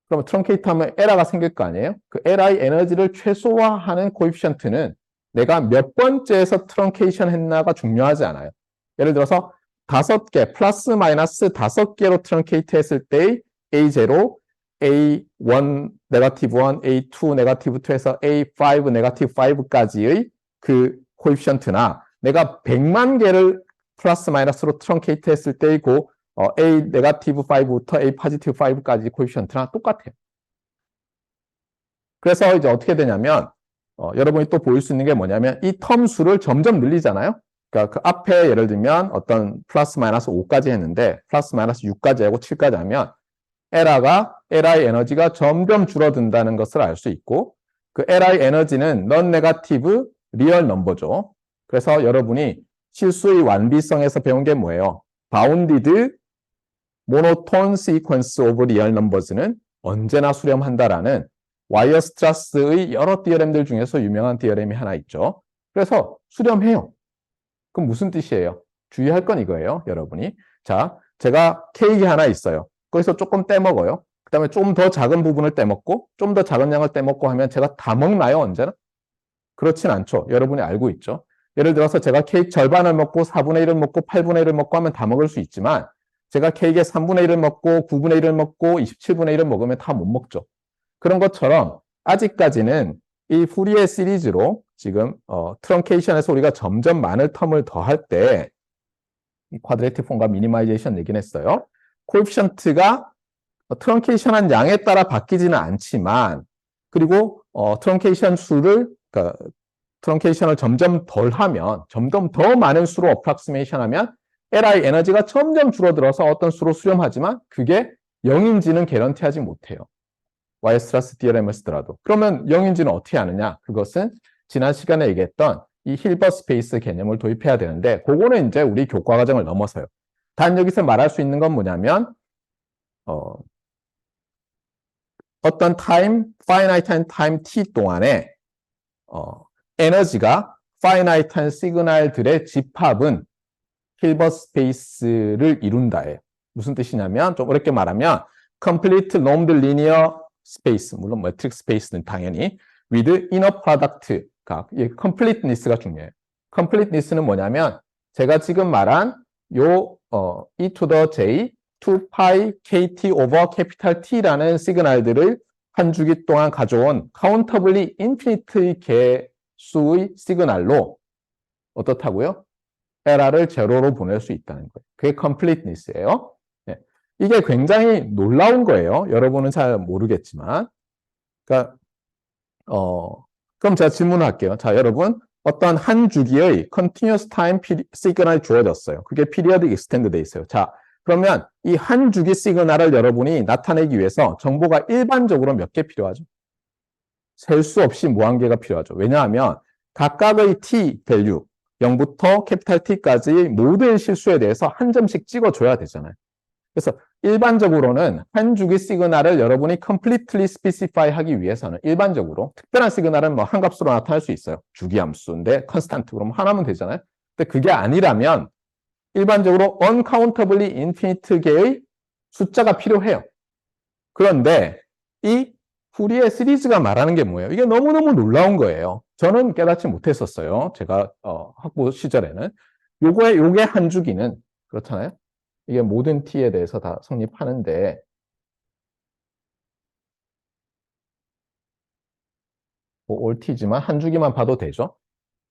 그러면 트렁케이트 하면 에러가 생길 거 아니에요? 그 에러의 에너지를 최소화하는 코에피션트는 내가 몇 번째에서 트렁케이션 했나가 중요하지 않아요. 예를 들어서 5개 플러스 마이너스 5개로 트렁케이트 했을 때의 A0, A1, 네거티브 1, A2, 네거티브 2에서 A5, 네거티브 5까지의 그 코에피션트나 내가 100만 개를 플러스 마이너스로 트렁케이트 했을 때의 그 A 네거티브 5부터 A 포지티브 5까지 코에피션트랑 똑같아요. 그래서 이제 어떻게 되냐면 여러분이 또 보일 수 있는 게 뭐냐면 이 텀 수를 점점 늘리잖아요. 그러니까 그 앞에 예를 들면 어떤 플러스 마이너스 5까지 했는데 플러스 마이너스 6까지 하고 7까지 하면 에라의 에너지가 점점 줄어든다는 것을 알 수 있고 그 에라의 에너지는 넌 네거티브 리얼 넘버죠. 그래서 여러분이 실수의 완비성에서 배운 게 뭐예요? 바운디드 모노톤 시퀀스 오브 리얼 넘버즈는 언제나 수렴한다라는 와이어스트라스의 여러 디어렘들 중에서 유명한 디어렘이 하나 있죠. 그래서 수렴해요. 그럼 무슨 뜻이에요? 주의할 건 이거예요, 여러분이. 자, 제가 케이크 하나 있어요. 거기서 조금 떼먹어요. 그 다음에 좀 더 작은 부분을 떼먹고 좀 더 작은 양을 떼먹고 하면 제가 다 먹나요, 언제나? 그렇진 않죠. 여러분이 알고 있죠. 예를 들어서 제가 케이크 절반을 먹고 4분의 1을 먹고 8분의 1을 먹고 하면 다 먹을 수 있지만 제가 케이크의 3분의 1을 먹고 9분의 1을 먹고 27분의 1을 먹으면 다 못 먹죠. 그런 것처럼 아직까지는 이 푸리에 시리즈로 지금 트렁케이션에서 우리가 점점 많은 텀을 더할 때 이 쿼드래틱 폼과 미니마이제이션 얘기는 했어요. 코에피션트가 트렁케이션한 양에 따라 바뀌지는 않지만 그리고 트렁케이션 수를 그러니까 트렁케이션을 점점 덜 하면 점점 더 많은 수로 어프락시메이션 하면 LI 에너지가 점점 줄어들어서 어떤 수로 수렴하지만 그게 0인지는 개런티하지 못해요. 와이어스트라스 디어렘을 쓰더라도. 그러면 0인지는 어떻게 하느냐? 그것은 지난 시간에 얘기했던 이 힐버 스페이스 개념을 도입해야 되는데 그거는 이제 우리 교과 과정을 넘어서요. 단 여기서 말할 수 있는 건 뭐냐면 어떤 타임, finite한 타임 t 동안에 에너지가 finite한 시그널들의 집합은 힐버트 스페이스를 이룬다예요. 무슨 뜻이냐면 좀 어렵게 말하면 complete normed linear space, 물론 매트릭스 스페이스는 당연히 with inner product가 completeness가 중요해요. completeness는 뭐냐면 제가 지금 말한 요 e to the j 2pi kt over capital T라는 시그널들을 한 주기 동안 가져온 countably infinite 개수의 시그널로 어떻다고요? 에러를 제로로 보낼 수 있다는 거예요. 그게 completeness예요. 네. 이게 굉장히 놀라운 거예요. 여러분은 잘 모르겠지만. 그러니까 그럼 제가 질문을 할게요. 자, 여러분 어떤 한 주기의 continuous time 시그널이 주어졌어요. 그게 periodic extend 돼 있어요. 자, 그러면 이 한 주기 시그널을 여러분이 나타내기 위해서 정보가 일반적으로 몇 개 필요하죠? 셀 수 없이 무한개가 필요하죠. 왜냐하면 각각의 t 밸류 0부터 캐피탈 T까지의 모든 실수에 대해서 한 점씩 찍어줘야 되잖아요. 그래서 일반적으로는 한 주기 시그널을 여러분이 completely specify 하기 위해서는 일반적으로 특별한 시그널은 뭐 한 값으로 나타날 수 있어요. 주기 함수인데 컨스탄트 그럼 하나면 되잖아요. 근데 그게 아니라면 일반적으로 uncountably infinite 개의 숫자가 필요해요. 그런데 이 푸리에 시리즈가 말하는 게 뭐예요? 이게 너무너무 놀라운 거예요. 저는 깨닫지 못했었어요. 제가 학부 시절에는. 요게 한 주기는 그렇잖아요. 이게 모든 t에 대해서 다 성립하는데 뭐 올 t지만 한 주기만 봐도 되죠.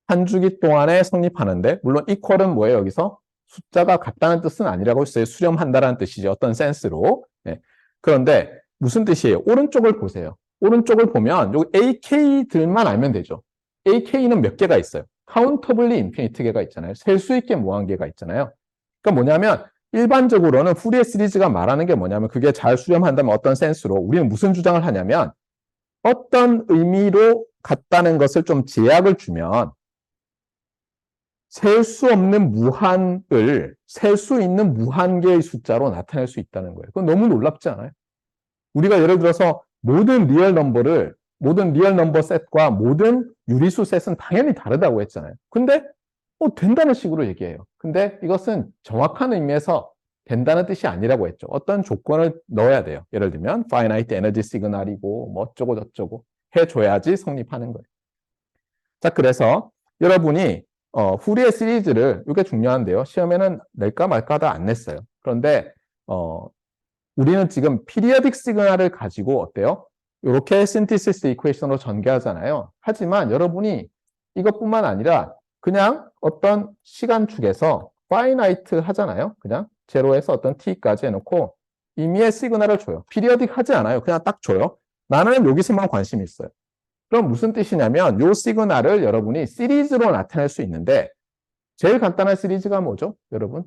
한 주기 동안에 성립하는데 물론 equal은 뭐예요? 여기서 숫자가 같다는 뜻은 아니라고 했어요. 수렴한다라는 뜻이죠. 어떤 센스로. 네. 그런데 무슨 뜻이에요? 오른쪽을 보세요. 오른쪽을 보면 요 AK들만 알면 되죠. AK는 몇 개가 있어요? 카운터블리 인피니트 개가 있잖아요. 셀 수 있게 무한개가 있잖아요. 그러니까 뭐냐면 일반적으로는 푸리에 시리즈가 말하는 게 뭐냐면 그게 잘 수렴한다면 어떤 센스로 우리는 무슨 주장을 하냐면 어떤 의미로 같다는 것을 좀 제약을 주면 셀 수 없는 무한을 셀 수 있는 무한개의 숫자로 나타낼 수 있다는 거예요. 그건 너무 놀랍지 않아요? 우리가 예를 들어서 모든 리얼 넘버 셋과 모든 유리수 셋은 당연히 다르다고 했잖아요. 근데 된다는 식으로 얘기해요. 근데 이것은 정확한 의미에서 된다는 뜻이 아니라고 했죠. 어떤 조건을 넣어야 돼요. 예를 들면 finite energy signal이고 뭐 어쩌고 저쩌고 해줘야지 성립하는 거예요. 자, 그래서 여러분이 후리의 시리즈를 이게 중요한데요. 시험에는 낼까 말까 하다 안 냈어요. 그런데 우리는 지금 피리어딕 시그널을 가지고 어때요? 이렇게 신티시스 이퀘이션으로 전개하잖아요. 하지만 여러분이 이것뿐만 아니라 그냥 어떤 시간축에서 파이나이트 하잖아요. 그냥 제로에서 어떤 t까지 해놓고 임의의 시그널을 줘요. 피리어딕 하지 않아요. 그냥 딱 줘요. 나는 여기서만 관심이 있어요. 그럼 무슨 뜻이냐면 이 시그널을 여러분이 시리즈로 나타낼 수 있는데 제일 간단한 시리즈가 뭐죠? 여러분?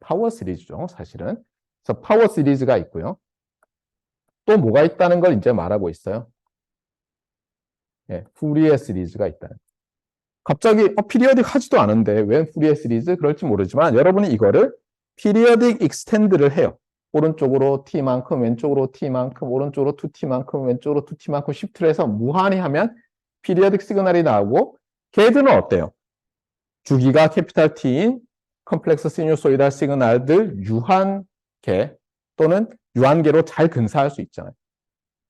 파워 시리즈죠. 사실은. 그래서 파워 시리즈가 있고요. 또 뭐가 있다는 걸 이제 말하고 있어요. 푸리에 시리즈가 있다는. 갑자기 피리어딕 하지도 않은데 왜 푸리에 시리즈? 그럴지 모르지만 여러분이 이거를 피리어딕 익스텐드를 해요. 오른쪽으로 t만큼, 왼쪽으로 t만큼, 오른쪽으로 2t만큼, 왼쪽으로 2t만큼 시프트를 해서 무한히 하면 피리어딕 시그널이 나오고 걔들은 어때요? 주기가 캐피탈 T인 컴플렉스 시뉴소이달 시그널들 유한계 또는 유한계로 잘 근사할 수 있잖아요.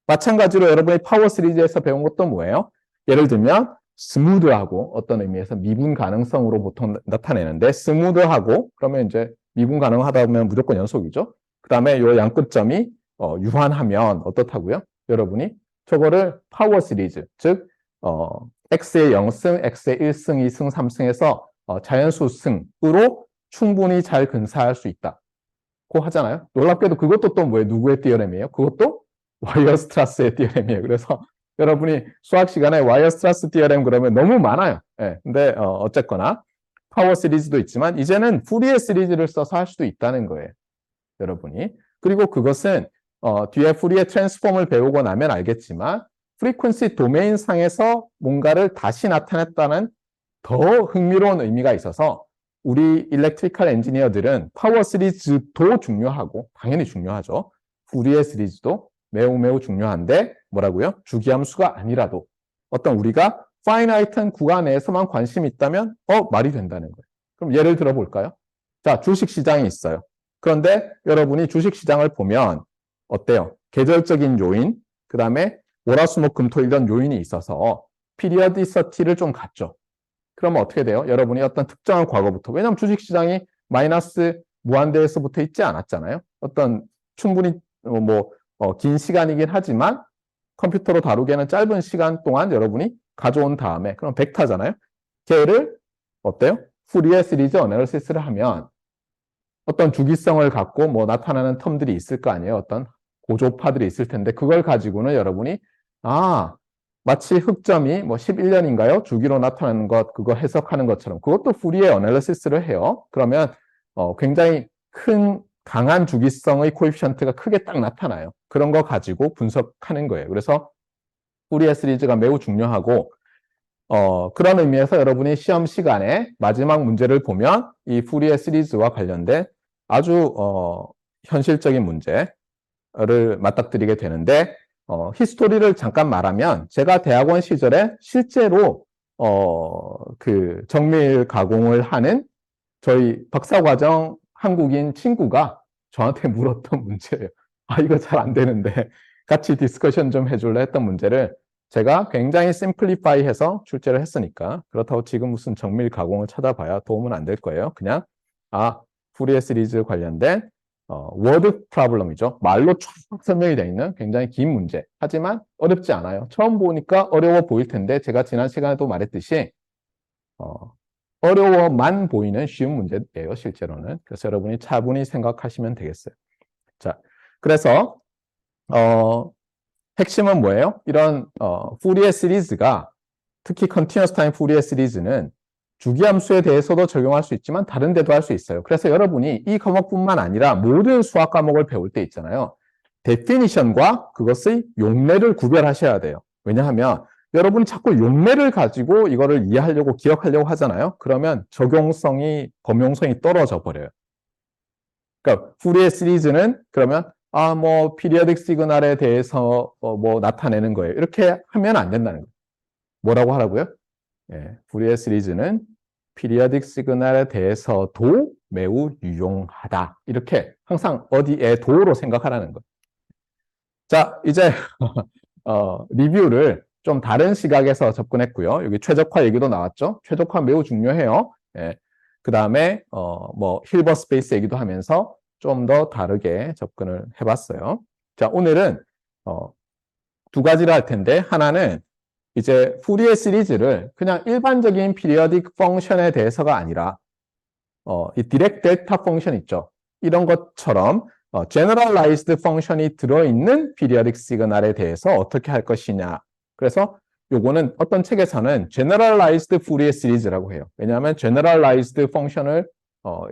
마찬가지로 여러분이 파워 시리즈에서 배운 것도 뭐예요? 예를 들면 스무드하고 어떤 의미에서 미분 가능성으로 보통 나타내는데 스무드하고 그러면 이제 미분 가능하다 보면 무조건 연속이죠. 그 다음에 요 양끝점이 유한하면 어떻다고요? 여러분이 저거를 파워 시리즈 즉 x의 0승, x의 1승, 2승, 3승에서 자연수 승으로 충분히 잘 근사할 수 있다. 고 하잖아요. 놀랍게도 그것도 또 뭐예요? 누구의 띠어렘이에요? 그것도 와이어스트라스의 띠어렘이에요. 그래서 여러분이 수학 시간에 와이어스트라스 띠어렘 그러면 너무 많아요. 근데 어쨌거나 파워 시리즈도 있지만 이제는 푸리에 시리즈를 써서 할 수도 있다는 거예요. 여러분이. 그리고 그것은 뒤에 푸리에 트랜스폼을 배우고 나면 알겠지만 프리퀀시 도메인 상에서 뭔가를 다시 나타냈다는 더 흥미로운 의미가 있어서 우리 일렉트리컬 엔지니어들은 파워 시리즈도 중요하고 당연히 중요하죠. 푸리에 시리즈도 매우 매우 중요한데 뭐라고요? 주기함수가 아니라도 어떤 우리가 파이나이트한 구간 내에서만 관심이 있다면 말이 된다는 거예요. 그럼 예를 들어 볼까요? 자, 주식시장이 있어요. 그런데 여러분이 주식시장을 보면 어때요? 계절적인 요인, 그 다음에 월화수목금토 이런 요인이 있어서 피리어디서티를 좀 갖죠. 그러면 어떻게 돼요? 여러분이 어떤 특정한 과거부터, 왜냐하면 주식시장이 마이너스 무한대에서부터 있지 않았잖아요. 어떤 충분히 긴 시간이긴 하지만 컴퓨터로 다루기에는 짧은 시간 동안 여러분이 가져온 다음에 그럼 벡터잖아요. 걔를 어때요? 푸리에 시리즈 어널리시스를 하면 어떤 주기성을 갖고 나타나는 텀들이 있을 거 아니에요. 어떤 고조파들이 있을 텐데 그걸 가지고는 여러분이 마치 흑점이 11년인가요? 주기로 나타나는 것, 그거 해석하는 것처럼 그것도 푸리에 어널리시스를 해요. 그러면 굉장히 큰 강한 주기성의 코에피션트가 크게 딱 나타나요. 그런 거 가지고 분석하는 거예요. 그래서 푸리에 시리즈가 매우 중요하고 그런 의미에서 여러분이 시험 시간에 마지막 문제를 보면 이 푸리에 시리즈와 관련된 아주 현실적인 문제를 맞닥뜨리게 되는데 히스토리를 잠깐 말하면 제가 대학원 시절에 실제로 그 정밀 가공을 하는 저희 박사과정 한국인 친구가 저한테 물었던 문제예요. 이거 잘 안 되는데 같이 디스커션 좀 해줄래 했던 문제를 제가 굉장히 심플리파이해서 출제를 했으니까 그렇다고 지금 무슨 정밀 가공을 찾아봐야 도움은 안 될 거예요. 그냥 푸리에 시리즈 관련된 워드 프로블럼이죠. 말로 쫙 설명이 되어 있는 굉장히 긴 문제. 하지만 어렵지 않아요. 처음 보니까 어려워 보일 텐데 제가 지난 시간에도 말했듯이 어려워만 보이는 쉬운 문제예요. 실제로는. 그래서 여러분이 차분히 생각하시면 되겠어요. 자, 그래서 핵심은 뭐예요? 이런 푸리에 시리즈가 특히 컨티뉴어스 타임 푸리에 시리즈는 주기함수에 대해서도 적용할 수 있지만 다른 데도 할 수 있어요. 그래서 여러분이 이 과목뿐만 아니라 모든 수학 과목을 배울 때 있잖아요. 데피니션과 그것의 용례를 구별하셔야 돼요. 왜냐하면 여러분이 자꾸 용례를 가지고 이거를 이해하려고 기억하려고 하잖아요. 그러면 적용성이, 범용성이 떨어져 버려요. 그러니까 푸리에 시리즈는 그러면 피리어딕 시그널에 대해서 나타내는 거예요. 이렇게 하면 안 된다는 거예요. 뭐라고 하라고요? 푸리에 시리즈는 피리어딕 시그널에 대해서도 매우 유용하다. 이렇게 항상 어디에 도로 생각하라는 거예요. 자, 이제 리뷰를 좀 다른 시각에서 접근했고요. 여기 최적화 얘기도 나왔죠. 최적화 매우 중요해요. 그 다음에 힐버 스페이스 얘기도 하면서 좀 더 다르게 접근을 해봤어요. 자, 오늘은 두 가지를 할 텐데 하나는 이제 푸리에 시리즈를 그냥 일반적인 피리어딕 펑션에 대해서가 아니라 이 디렉트 델타 펑션 있죠. 이런 것처럼 제너럴라이즈드 펑션이 들어있는 피리어딕 시그널에 대해서 어떻게 할 것이냐. 그래서 요거는 어떤 책에서는 제너럴라이즈드 푸리에 시리즈라고 해요. 왜냐하면 제너럴라이즈드 펑션을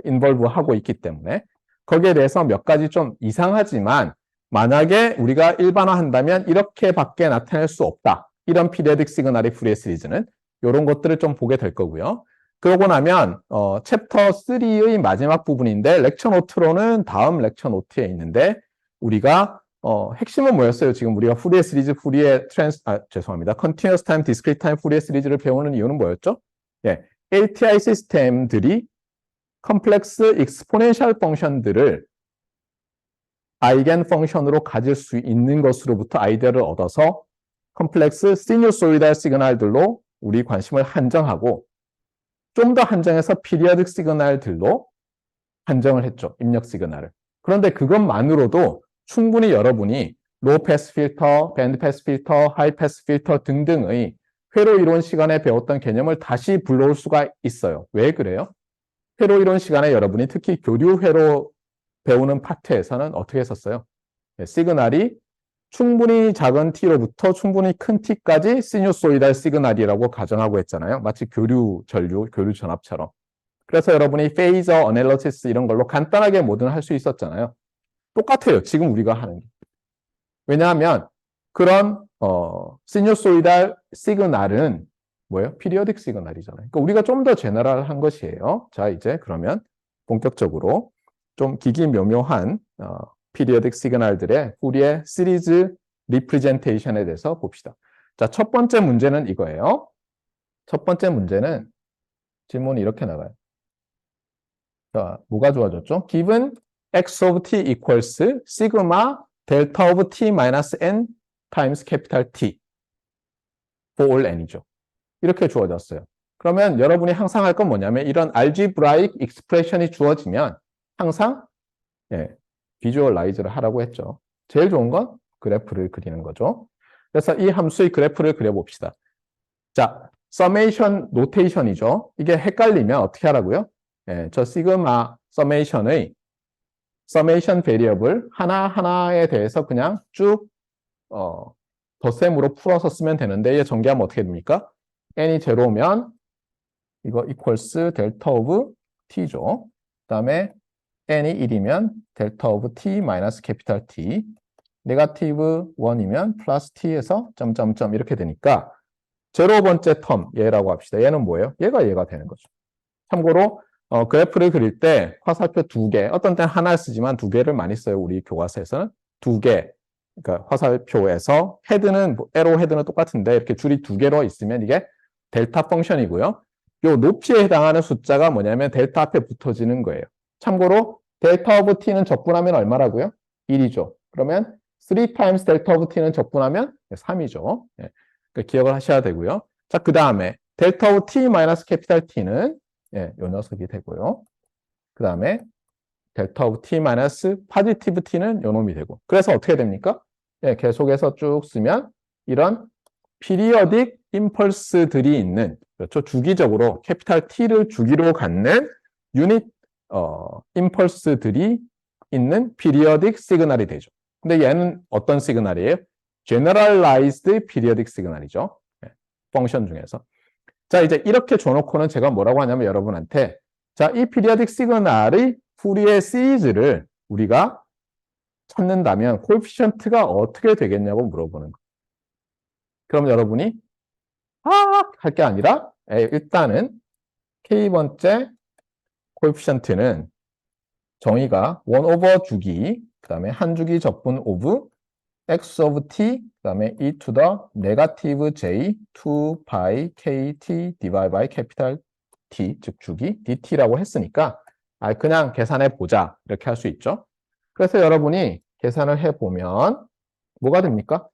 인볼브 하고 있기 때문에 거기에 대해서 몇 가지 좀 이상하지만 만약에 우리가 일반화한다면 이렇게밖에 나타낼 수 없다. 이런 피리어딕 시그널의 푸리에 시리즈는 이런 것들을 좀 보게 될 거고요. 그러고 나면 챕터 3의 마지막 부분인데 렉처 노트로는 다음 렉처 노트에 있는데 우리가 핵심은 뭐였어요? 지금 우리가 푸리에 시리즈, 죄송합니다. Continuous Time, Discrete Time 푸리에 시리즈를 배우는 이유는 뭐였죠? LTI 시스템들이 컴플렉스 익스포넨셜 펑션들을 아이겐 펑션으로 가질 수 있는 것으로부터 아이디어를 얻어서 컴플렉스 시뉴소이달 시그널들로 우리 관심을 한정하고 좀 더 한정해서 피리어딕 시그널들로 한정을 했죠. 입력 시그널을. 그런데 그것만으로도 충분히 여러분이 로우 패스 필터, 밴드 패스 필터, 하이 패스 필터 등등의 회로 이론 시간에 배웠던 개념을 다시 불러올 수가 있어요. 왜 그래요? 회로 이론 시간에 여러분이 특히 교류 회로 배우는 파트에서는 어떻게 했었어요? 시그널이 충분히 작은 t로부터 충분히 큰 t까지 시뉴소이달 시그널이라고 가정하고 했잖아요. 마치 교류 전류, 교류 전압처럼. 그래서 여러분이 페이저 어널리시스 이런 걸로 간단하게 뭐든 할 수 있었잖아요. 똑같아요. 지금 우리가 하는 게. 왜냐하면 그런 시뉴소이달 시그널은 뭐예요? 피리어딕 시그널이잖아요. 그러니까 우리가 좀 더 제너럴한 것이에요. 자, 이제 그러면 본격적으로 좀 기기묘묘한 피리어딕 시그널들의 푸리에 시리즈 리프레젠테이션에 대해서 봅시다. 자, 첫 번째 문제는 이거예요. 첫 번째 문제는 질문이 이렇게 나가요. 자, 뭐가 좋아졌죠? Given x of t equals sigma delta of t minus n times capital T for all n이죠. 이렇게 주어졌어요. 그러면 여러분이 항상 할 건 뭐냐면 이런 algebraic expression이 주어지면 항상 비주얼라이즈를 하라고 했죠. 제일 좋은 건 그래프를 그리는 거죠. 그래서 이 함수의 그래프를 그려봅시다. 자, 서메이션 노테이션이죠. 이게 헷갈리면 어떻게 하라고요? 저 시그마 서메이션의 서메이션 베리어블 하나하나에 대해서 그냥 쭉 덧셈으로 풀어서 쓰면 되는데 얘 전개하면 어떻게 됩니까? n이 제로면 이거 equals 델타 오브 t죠. 그 다음에 n이 1이면 델타 오브 t 마이너스 캐피탈 T, 네거티브 1이면 플러스 t에서 점점점 이렇게 되니까 제로 번째 텀 얘라고 합시다. 얘는 뭐예요? 얘가 되는 거죠. 참고로 그래프를 그릴 때 화살표 2개, 어떤 때는 하나 쓰지만 2개를 많이 써요. 우리 교과서에서는 2개. 그러니까 화살표에서 헤드는 에로 헤드는 똑같은데 이렇게 줄이 2개로 있으면 이게 델타 펑션이고요. 요 높이에 해당하는 숫자가 뭐냐면 델타 앞에 붙어지는 거예요. 참고로 델타 오브 t는 적분하면 얼마라고요? 1이죠. 그러면 3 times 델타 오브 t는 적분하면 3이죠. 그러니까 기억을 하셔야 되고요. 자, 그 다음에 델타 오브 t 마이너스 캐피탈 t는 요 녀석이 되고요. 그 다음에 델타 오브 t 마이너스 파지티브 t는 요 놈이 되고. 그래서 어떻게 됩니까? 계속해서 쭉 쓰면 이런 피리어딕 임펄스들이 있는, 그렇죠? 주기적으로 캐피탈 T를 주기로 갖는 유닛 임펄스들이 있는 피리어딕 시그널이 되죠. 근데 얘는 어떤 시그널이에요? generalized periodic 시그널이죠. 펑션 중에서. 자, 이제 이렇게 줘놓고는 제가 뭐라고 하냐면 여러분한테 자, 이 피리어딕 시그널의 푸리에 시리즈를 우리가 찾는다면 코에피션트가 어떻게 되겠냐고 물어보는 거예요. 그럼 여러분이 할 게 아니라 일단은 K번째 코에피션트는 정의가 1 over 주기, 그 다음에 한 주기 적분 오브 x of t, 그 다음에 e to the negative j 2 pi kt divided by capital T, 즉 주기 dt라고 했으니까 그냥 계산해 보자 이렇게 할 수 있죠. 그래서 여러분이 계산을 해보면 뭐가 됩니까?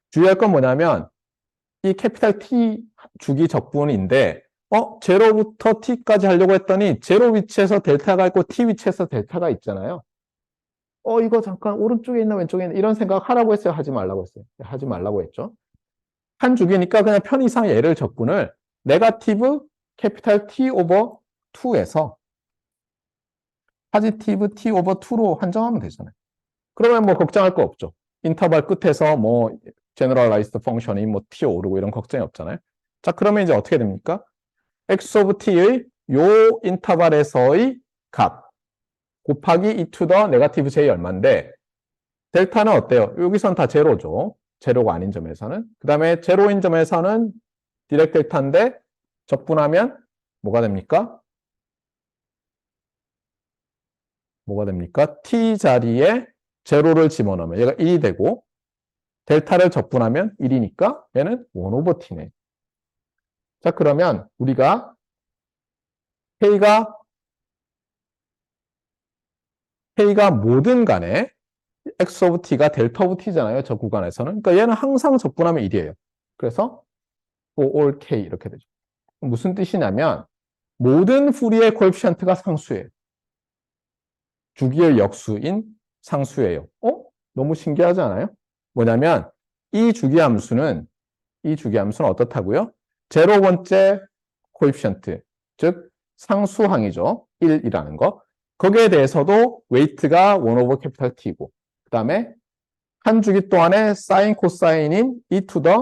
주의할 건 뭐냐면 이 캐피탈 T 주기 적분인데 제로부터 T까지 하려고 했더니 제로 위치에서 델타가 있고 T 위치에서 델타가 있잖아요. 이거 잠깐 오른쪽에 있나 왼쪽에 있나 이런 생각 하라고 했어요? 하지 말라고 했어요? 하지 말라고 했죠. 한 주기니까 그냥 편의상 얘를 적분을 네거티브 캐피탈 T 오버 2에서 포지티브 T 오버 2로 한정하면 되잖아요. 그러면 뭐 걱정할 거 없죠. 인터벌 끝에서 뭐 제너럴라이즈드 펑션이 뭐 T 오르고 이런 걱정이 없잖아요. 자, 그러면 이제 어떻게 됩니까? x of t의 요 인터벌에서의 값 곱하기 e to the 네거티브 j 얼마인데 델타는 어때요? 여기선 다 제로죠. 제로가 아닌 점에서는. 그 다음에 제로인 점에서는 디렉 델타인데 적분하면 뭐가 됩니까? 뭐가 됩니까? t 자리에 제로를 집어넣으면 얘가 1이 되고 델타를 적분하면 1이니까 얘는 1 over t네. 자, 그러면 우리가 K가 뭐든 간에 x of t가 델타 of t잖아요. 저 구간에서는. 그러니까 얘는 항상 적분하면 1이에요. 그래서 for all K 이렇게 되죠. 무슨 뜻이냐면 모든 푸리의 코에피션트가 상수예요. 주기의 역수인 상수예요. 너무 신기하지 않아요? 뭐냐면 이 주기함수는 어떻다고요? 제로 번째 코에피션트, 즉 상수항이죠. 1이라는 거. 거기에 대해서도 웨이트가 1 over 캐피탈 T고 그 다음에 한 주기 동안에 사인 코사인인 e to the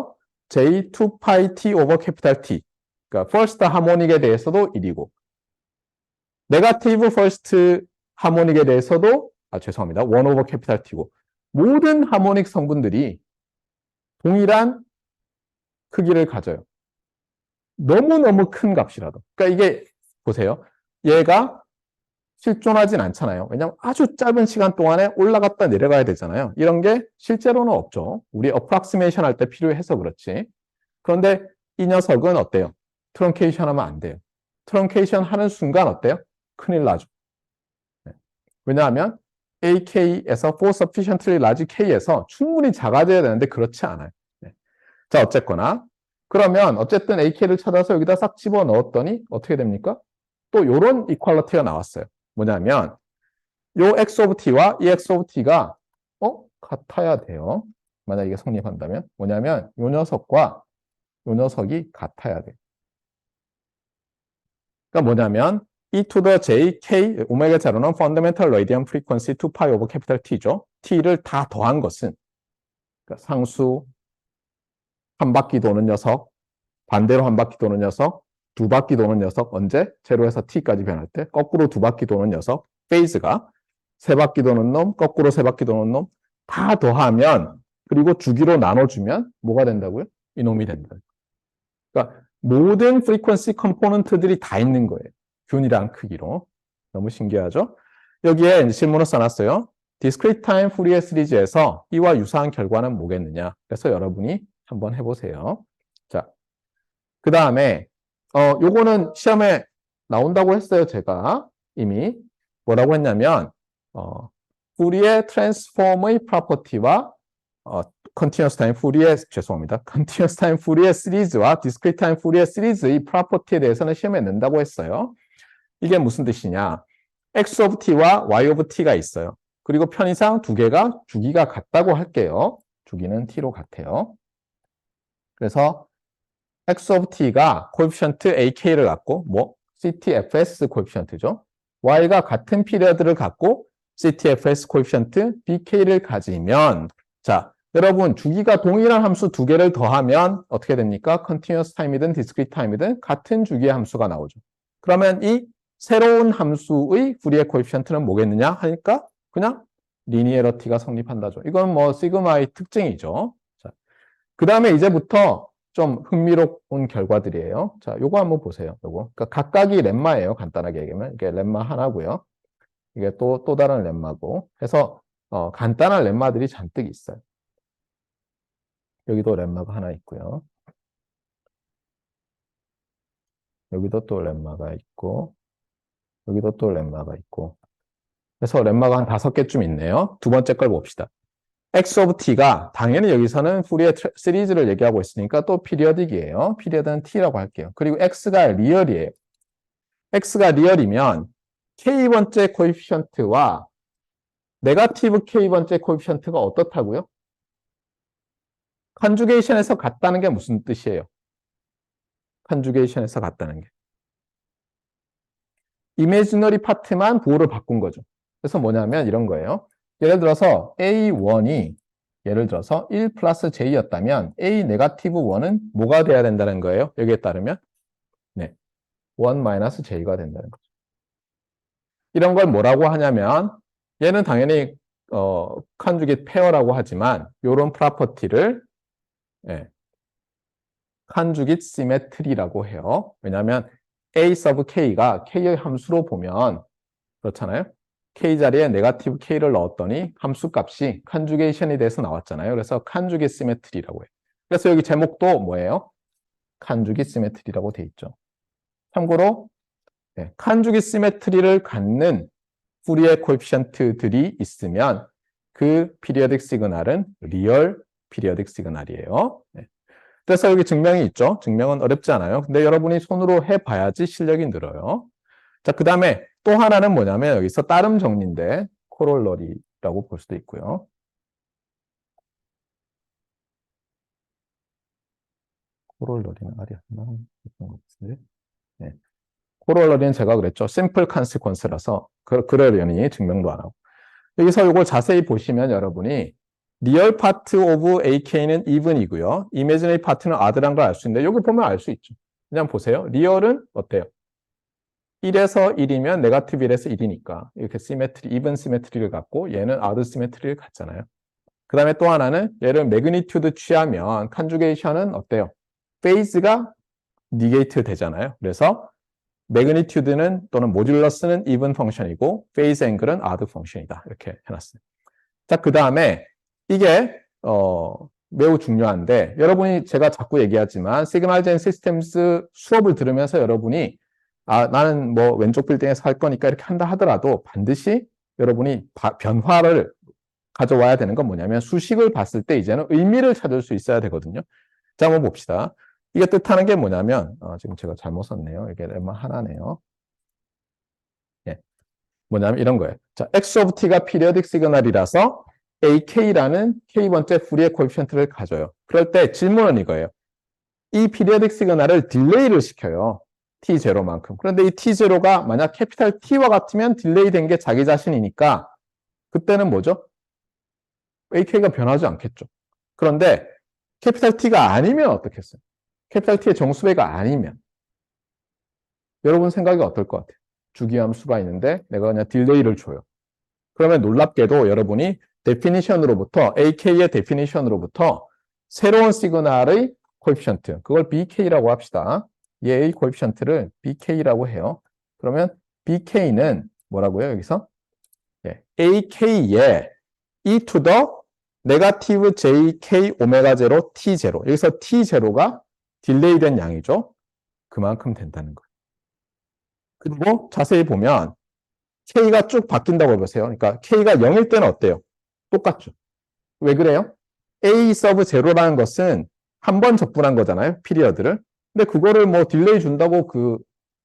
j 2 pi t over 캐피탈 T. 그러니까 first 하모닉에 대해서도 1이고 네거티브 first 하모닉에 대해서도 죄송합니다. 1 over 캐피탈 T고 모든 하모닉 성분들이 동일한 크기를 가져요. 너무너무 큰 값이라도. 그러니까 이게 보세요. 얘가 실존하진 않잖아요. 왜냐하면 아주 짧은 시간 동안에 올라갔다 내려가야 되잖아요. 이런 게 실제로는 없죠. 우리 어프락시메이션 할 때 필요해서 그렇지. 그런데 이 녀석은 어때요? 트렁케이션 하면 안 돼요. 트렁케이션 하는 순간 어때요? 큰일 나죠. 네. 왜냐하면 AK에서 for sufficiently large K에서 충분히 작아져야 되는데 그렇지 않아요. 네. 자, 어쨌거나 그러면 어쨌든 AK를 찾아서 여기다 싹 집어 넣었더니 어떻게 됩니까? 또 이런 이퀄리티가 나왔어요. 뭐냐면 요 x of t와 이 x of t가 같아야 돼요. 만약 이게 성립한다면 뭐냐면 요 녀석과 요 녀석이 같아야 돼요. 그러니까 뭐냐면 e to the j k 오메가 제로는 fundamental radian frequency 2파이 over capital T죠. T를 다 더한 것은 그러니까 상수 한 바퀴 도는 녀석, 반대로 한 바퀴 도는 녀석, 두 바퀴 도는 녀석, 언제? 제로에서 t까지 변할 때 거꾸로 두 바퀴 도는 녀석, 페이즈가 세 바퀴 도는 놈, 거꾸로 세 바퀴 도는 놈 다 더하면 그리고 주기로 나눠주면 뭐가 된다고요? 이놈이 된다. 그러니까 모든 프리퀀시 컴포넌트들이 다 있는 거예요. 균이랑 크기로. 너무 신기하죠? 여기에 실문을 써놨어요. Discrete time Fourier 시리즈에서 이와 유사한 결과는 뭐겠느냐. 그래서 여러분이 한번 해보세요. 자, 그 다음에 요거는 시험에 나온다고 했어요. 제가 이미 뭐라고 했냐면 Fourier transform의 프로퍼티와 continuous time Fourier 죄송합니다. continuous time Fourier 시리즈와 discrete time Fourier 시리즈의 프로퍼티에 대해서는 시험에 낸다고 했어요. 이게 무슨 뜻이냐? x of t와 y of t가 있어요. 그리고 편의상 두 개가 주기가 같다고 할게요. 주기는 t로 같아요. 그래서 x of t가 코에피션트 ak를 갖고 뭐 ctfs 코에피션트죠. y가 같은 피리어드를 갖고 ctfs 코에피션트 bk를 가지면 자, 여러분 주기가 동일한 함수 두 개를 더하면 어떻게 됩니까? continuous time이든 discrete time이든 같은 주기의 함수가 나오죠. 그러면 이 새로운 함수의 푸리에 코에피션트는 뭐겠느냐 하니까 그냥 리니어리티가 성립한다죠. 이건 뭐 시그마의 특징이죠. 자, 그 다음에 이제부터 좀 흥미로운 결과들이에요. 자, 요거 한번 보세요. 요거. 그러니까 각각이 렘마예요. 간단하게 얘기하면. 이게 렘마 하나고요. 이게 또 다른 렘마고. 해서 간단한 렘마들이 잔뜩 있어요. 여기도 렘마가 하나 있고요. 여기도 또 렘마가 있고. 여기도 또 렘마가 있고. 그래서 렘마가 한 5개쯤 있네요. 두 번째 걸 봅시다. x of t가 당연히 여기서는 푸리에 시리즈를 얘기하고 있으니까 또 피리어딕이에요. 피리어드는 t라고 할게요. 그리고 x가 리얼이에요. x가 리얼이면 k번째 코에피션트와 네거티브 k번째 코에피션트가 어떻다고요? 컨주게이션에서 같다는 게 무슨 뜻이에요? 컨주게이션에서 같다는 게. 이미지너리 파트만 부호를 바꾼 거죠. 그래서 뭐냐면 이런 거예요. 예를 들어서 A1이 예를 들어서 1 플러스 J였다면 A 네거티브 1은 뭐가 돼야 된다는 거예요? 여기에 따르면 네, 1 마이너스 J가 된다는 거죠. 이런 걸 뭐라고 하냐면 얘는 당연히 컨주게이트 페어라고 하지만 이런 프로퍼티를 컨주게이트 시메트리라고 해요. 왜냐하면 A 서브 K가 K의 함수로 보면 그렇잖아요. K 자리에 네거티브 K를 넣었더니 함수 값이 컨주게이션에 대해서 나왔잖아요. 그래서 컨주게이트 시메트리라고 해요. 그래서 여기 제목도 뭐예요? 컨주게이트 시메트리라고 돼 있죠. 참고로 컨주게이트 시메트리를 갖는 푸리에 코에피션트들이 있으면 그 피리어딕 시그널은 리얼 피리어딕 시그널이에요. 그래서 여기 증명이 있죠. 증명은 어렵지 않아요. 근데 여러분이 손으로 해봐야지 실력이 늘어요. 자, 그 다음에 또 하나는 뭐냐면 여기서 따름 정리인데 코롤러리라고 볼 수도 있고요. 코롤러리는 아니었나? 네. 코롤러리는 제가 그랬죠. 심플 컨시퀀스라서 그러려니 증명도 안 하고. 여기서 이걸 자세히 보시면 여러분이 리얼 파트 오브 AK는 even이고요. 이미지너리 파트는 odd란 걸 알 수 있는데 여기 보면 알 수 있죠. 그냥 보세요. 리얼은 어때요? 1에서 1이면 네거티브 1에서 1이니까 이렇게 시메트리, 이븐 시메트리를 갖고 얘는 odd 시메트리를 갖잖아요. 그 다음에 또 하나는 얘를 매그니튜드 취하면 컨주게이션은 어때요? 페이즈가 니게이트 되잖아요. 그래서 매그니튜드는 또는 모듈러스는 even 펑션이고 페이즈 앵글은 odd 펑션이다. 이렇게 해놨어요. 자, 그 다음에 이게 매우 중요한데 여러분이 제가 자꾸 얘기하지만 시그널 젠 시스템스 수업을 들으면서 여러분이 나는 뭐 왼쪽 빌딩에서 할 거니까 이렇게 한다 하더라도 반드시 여러분이 변화를 가져와야 되는 건 뭐냐면 수식을 봤을 때 이제는 의미를 찾을 수 있어야 되거든요. 자, 한번 봅시다. 이게 뜻하는 게 뭐냐면 지금 제가 잘못 썼네요. 이게 lemma 하나네요. 예. 뭐냐면 이런 거예요. 자, x of t가 periodic 시그널이라서 ak라는 k번째 풀이의 코에피션트를 가져요. 그럴 때 질문은 이거예요. 이 periodic 시그널을 딜레이를 시켜요. t0만큼. 그런데 이 t0가 만약 캐피탈 T와 같으면 딜레이 된 게 자기 자신이니까 그때는 뭐죠? ak가 변하지 않겠죠. 그런데 캐피탈 T가 아니면 어떻겠어요? 캐피탈 T의 정수배가 아니면 여러분 생각이 어떨 것 같아요? 주기함수가 있는데 내가 그냥 딜레이를 줘요. 그러면 놀랍게도 여러분이 데피니션으로부터 ak의 데피니션으로부터 새로운 시그널의 코에피션트 그걸 bk라고 합시다. 얘의 코에피션트를 bk라고 해요. 그러면 bk는 뭐라고요? 여기서 ak의 e to the 네거티브 jk 오메가 제로 t0 여기서 t0가 딜레이 된 양이죠. 그만큼 된다는 거예요. 그리고 자세히 보면 k가 쭉 바뀐다고 해보세요. 그러니까 k가 0일 때는 어때요? 똑같죠. 왜 그래요? a 서브 제로라는 것은 한 번 적분한 거잖아요. 피리어드를. 근데 그거를 뭐 딜레이 준다고 그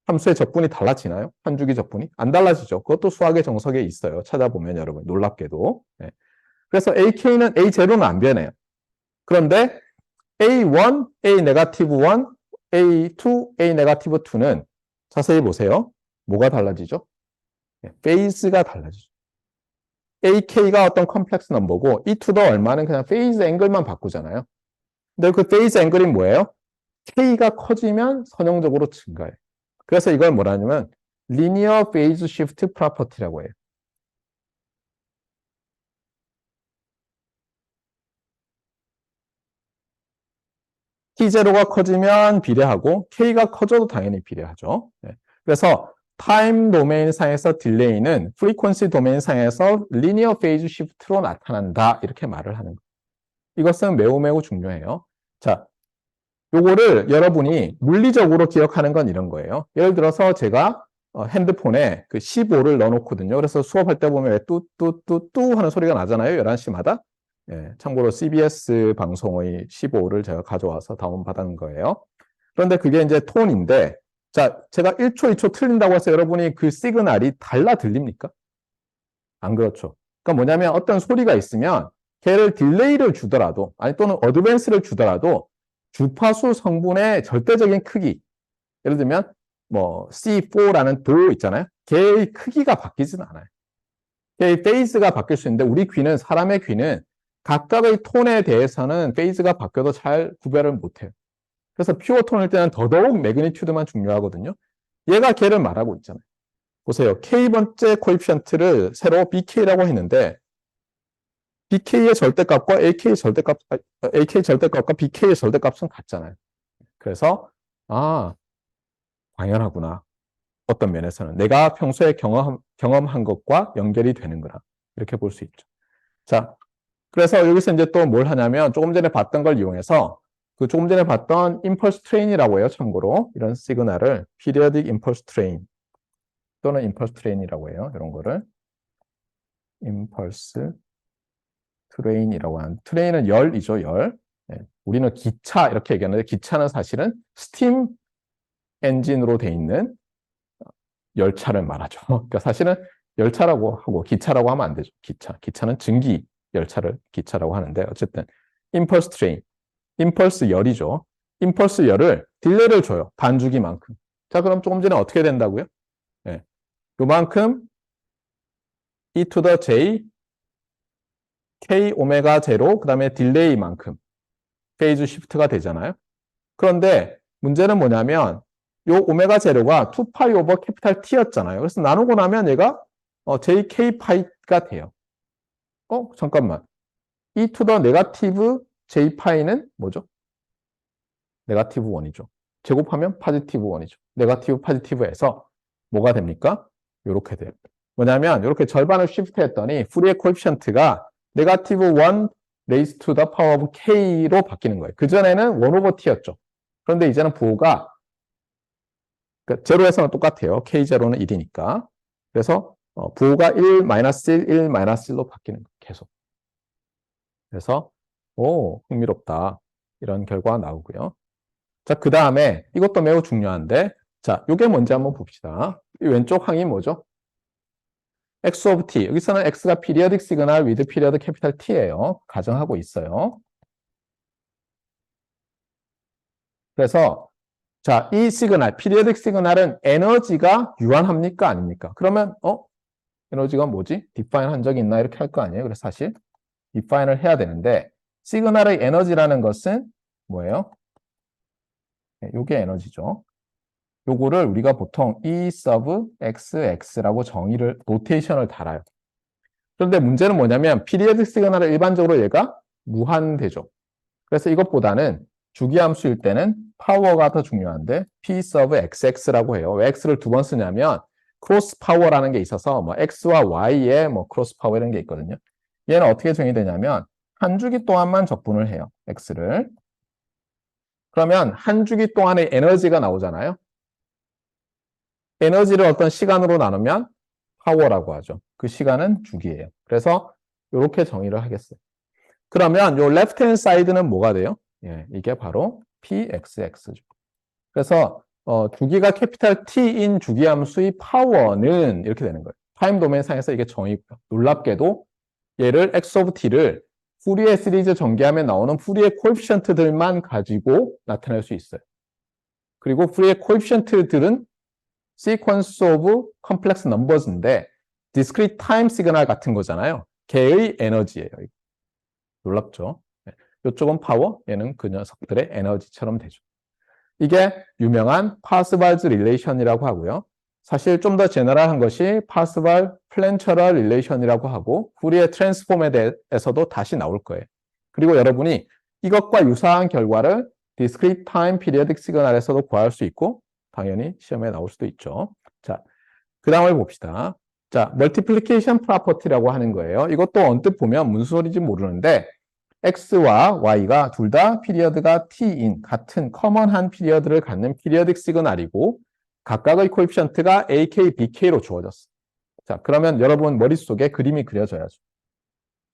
함수의 적분이 달라지나요? 한 주기 적분이? 안 달라지죠. 그것도 수학의 정석에 있어요. 찾아보면 여러분 놀랍게도. 네. 그래서 ak는 a0는 안 변해요. 그런데 a1, a 네거티브 1, a2, a 네거티브 2는 자세히 보세요. 뭐가 달라지죠? 페이즈가 달라지죠. ak가 어떤 컴플렉스 넘버고 이 투 더 얼마는 그냥 페이즈 앵글만 바꾸잖아요. 근데 그 페이즈 앵글이 뭐예요? k가 커지면 선형적으로 증가해요. 그래서 이걸 뭐라 하냐면 linear phase shift property라고 해요. t0가 커지면 비례하고 k가 커져도 당연히 비례하죠. 네. 그래서 타임 도메인 상에서 딜레이는 프리퀀시 도메인 상에서 리니어 페이즈 시프트로 나타난다 이렇게 말을 하는 거예요. 이것은 매우 매우 중요해요. 자, 요거를 여러분이 물리적으로 기억하는 건 이런 거예요. 예를 들어서 제가 핸드폰에 그 15를 넣어놓거든요. 그래서 수업할 때 보면 왜 뚜뚜뚜뚜 하는 소리가 나잖아요. 11시마다. 예, 참고로 CBS 방송의 15를 제가 가져와서 다운받은 거예요. 그런데 그게 이제 톤인데, 자, 제가 1초, 2초 틀린다고 해서 여러분이 그 시그널이 달라 들립니까? 안 그렇죠. 그러니까 뭐냐면 어떤 소리가 있으면 걔를 딜레이를 주더라도, 아니 또는 어드밴스를 주더라도 주파수 성분의 절대적인 크기, 예를 들면 뭐 C4라는 도 있잖아요. 걔의 크기가 바뀌지는 않아요. 걔의 페이스가 바뀔 수 있는데 우리 귀는 사람의 귀는 각각의 톤에 대해서는 페이스가 바뀌어도 잘 구별을 못해요. 그래서 퓨어 톤일 때는 더더욱 매그니튜드만 중요하거든요. 얘가 걔를 말하고 있잖아요. 보세요. K번째 코에피션트를 새로 BK라고 했는데 BK의 절대값과 AK 절대값과 BK의 절대값은 같잖아요. 그래서 당연하구나. 어떤 면에서는 내가 평소에 경험한 것과 연결이 되는구나. 이렇게 볼 수 있죠. 자, 그래서 여기서 이제 또 뭘 하냐면 조금 전에 봤던 걸 이용해서 그 조금 전에 봤던 impulse train이라고 해요. 참고로 이런 시그널을 periodic impulse train 또는 impulse train이라고 해요. 이런 거를 impulse train이라고 하는 트레인은 열이죠. 열. 네. 우리는 기차 이렇게 얘기하는데 기차는 사실은 스팀 엔진으로 돼 있는 열차를 말하죠. 그러니까 사실은 열차라고 하고 기차라고 하면 안 되죠. 기차는 증기 열차를 기차라고 하는데 어쨌든 impulse train, impulse 열이죠. impulse 열을 딜레이를 줘요. 반주기만큼. 자, 그럼 조금 전에 어떻게 된다고요? 네. 요만큼 e to the j k 오메가 제로 그다음에 딜레이만큼 페이즈 시프트가 되잖아요. 그런데 문제는 뭐냐면 요 오메가 제로가 2파이 오버 캐피탈 T였잖아요. 그래서 나누고 나면 얘가 JK 파이가 돼요. 잠깐만. e to the 네거티브 J 파이는 뭐죠? 네거티브 1이죠. 제곱하면 포지티브 1이죠. 네거티브 포지티브에서 뭐가 됩니까? 이렇게 돼요. 뭐냐면 이렇게 절반을 시프트 했더니 푸리에 코에피션트가 네거티브 1 레이즈 투 더 파워 오브 k로 바뀌는 거예요. 그전에는 1 오버 t였죠. 그런데 이제는 부호가 그러니까 제로에서는 똑같아요. k0는 1이니까. 그래서 부호가 1, 마이너스 1, 1, 마이너스 1로 바뀌는 거예요. 계속. 그래서 흥미롭다. 이런 결과가 나오고요. 자, 그 다음에 이것도 매우 중요한데 자, 이게 뭔지 한번 봅시다. 이 왼쪽 항이 뭐죠? x of t. 여기서는 x가 periodic signal with period capital T예요. 가정하고 있어요. 그래서 자, 이 시그널, periodic 시그널은 에너지가 유한합니까? 아닙니까? 그러면 에너지가 뭐지? define 한 적이 있나? 이렇게 할 거 아니에요? 그래서 사실 define을 해야 되는데 시그널의 에너지라는 것은 뭐예요? 네, 요게 에너지죠. 요거를 우리가 보통 E sub xx라고 정의를, 노테이션을 달아요. 그런데 문제는 뭐냐면 periodic 시그널은 일반적으로 얘가 무한대죠. 그래서 이것보다는 주기함수일 때는 파워가 더 중요한데 P sub xx라고 해요. 왜 x를 두 번 쓰냐면 크로스 파워라는 게 있어서 뭐 x와 y의 뭐 크로스 파워 이런 게 있거든요. 얘는 어떻게 정의되냐면 한 주기 동안만 적분을 해요. x를. 그러면 한 주기 동안의 에너지가 나오잖아요. 에너지를 어떤 시간으로 나누면 파워라고 하죠. 그 시간은 주기예요. 그래서 이렇게 정의를 하겠어요. 그러면 요 레프트 핸드 사이드는 뭐가 돼요? 예, 이게 바로 pxx죠. 그래서 주기가 캐피탈 T인 주기함수의 파워는 이렇게 되는 거예요. 타임 도메인 상에서 이게 정의고요. 놀랍게도 얘를 x of t를 푸리에 시리즈 전개하면 나오는 푸리에 코에피션트들만 가지고 나타낼 수 있어요. 그리고 푸리에 코에피션트들은 sequence of complex numbers인데 discrete time signal 같은 거잖아요. 걔의 에너지예요. 놀랍죠? 이쪽은 파워, 얘는 그 녀석들의 에너지처럼 되죠. 이게 유명한 파스발즈 릴레이션이라고 하고요. 사실 좀 더 제너럴한 것이 파스발 플랜처럴 릴레이션이라고 하고 후리의 트랜스폼에 대해서도 다시 나올 거예요. 그리고 여러분이 이것과 유사한 결과를 discrete time periodic signal에서도 구할 수 있고 당연히 시험에 나올 수도 있죠. 자, 그 다음을 봅시다. 자, multiplication property라고 하는 거예요. 이것도 언뜻 보면 무슨 소리인지 모르는데 x와 y가 둘 다 피리어드가 t인 같은 커먼한 피리어드를 갖는 피리어딕 시그널이고 각각의 코에피션트가 ak, bk로 주어졌어. 자, 그러면 여러분 머릿속에 그림이 그려져야죠.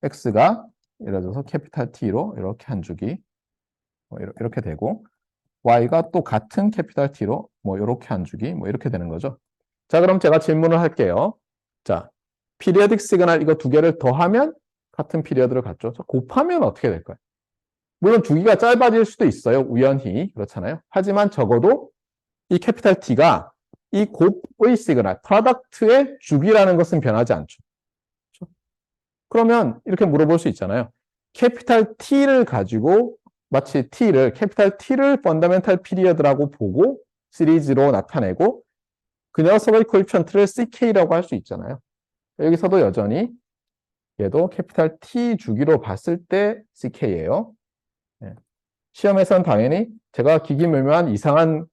x가 예를 들어서 캐피탈 T로 이렇게 한 주기 이렇게 되고 y가 또 같은 캐피탈 T로 뭐 이렇게 한 주기 뭐 이렇게 되는 거죠. 자, 그럼 제가 질문을 할게요. 자, 피리어딕 시그널 이거 두 개를 더하면 같은 피리어드를 갖죠. 곱하면 어떻게 될까요? 물론 주기가 짧아질 수도 있어요. 우연히. 그렇잖아요. 하지만 적어도 이 캐피탈 T가 이 곱의 시그널, 프로덕트의 주기라는 것은 변하지 않죠. 그렇죠? 그러면 이렇게 물어볼 수 있잖아요. 캐피탈 T를 가지고 마치 캐피탈 T를 펀더멘탈 피리어드라고 보고 시리즈로 나타내고 그 녀석의 코에피션트를 CK라고 할 수 있잖아요. 여기서도 여전히 얘도 캐피탈 T 주기로 봤을 때 CK예요. 네. 시험에서는 당연히 제가 기기묘묘한 이상한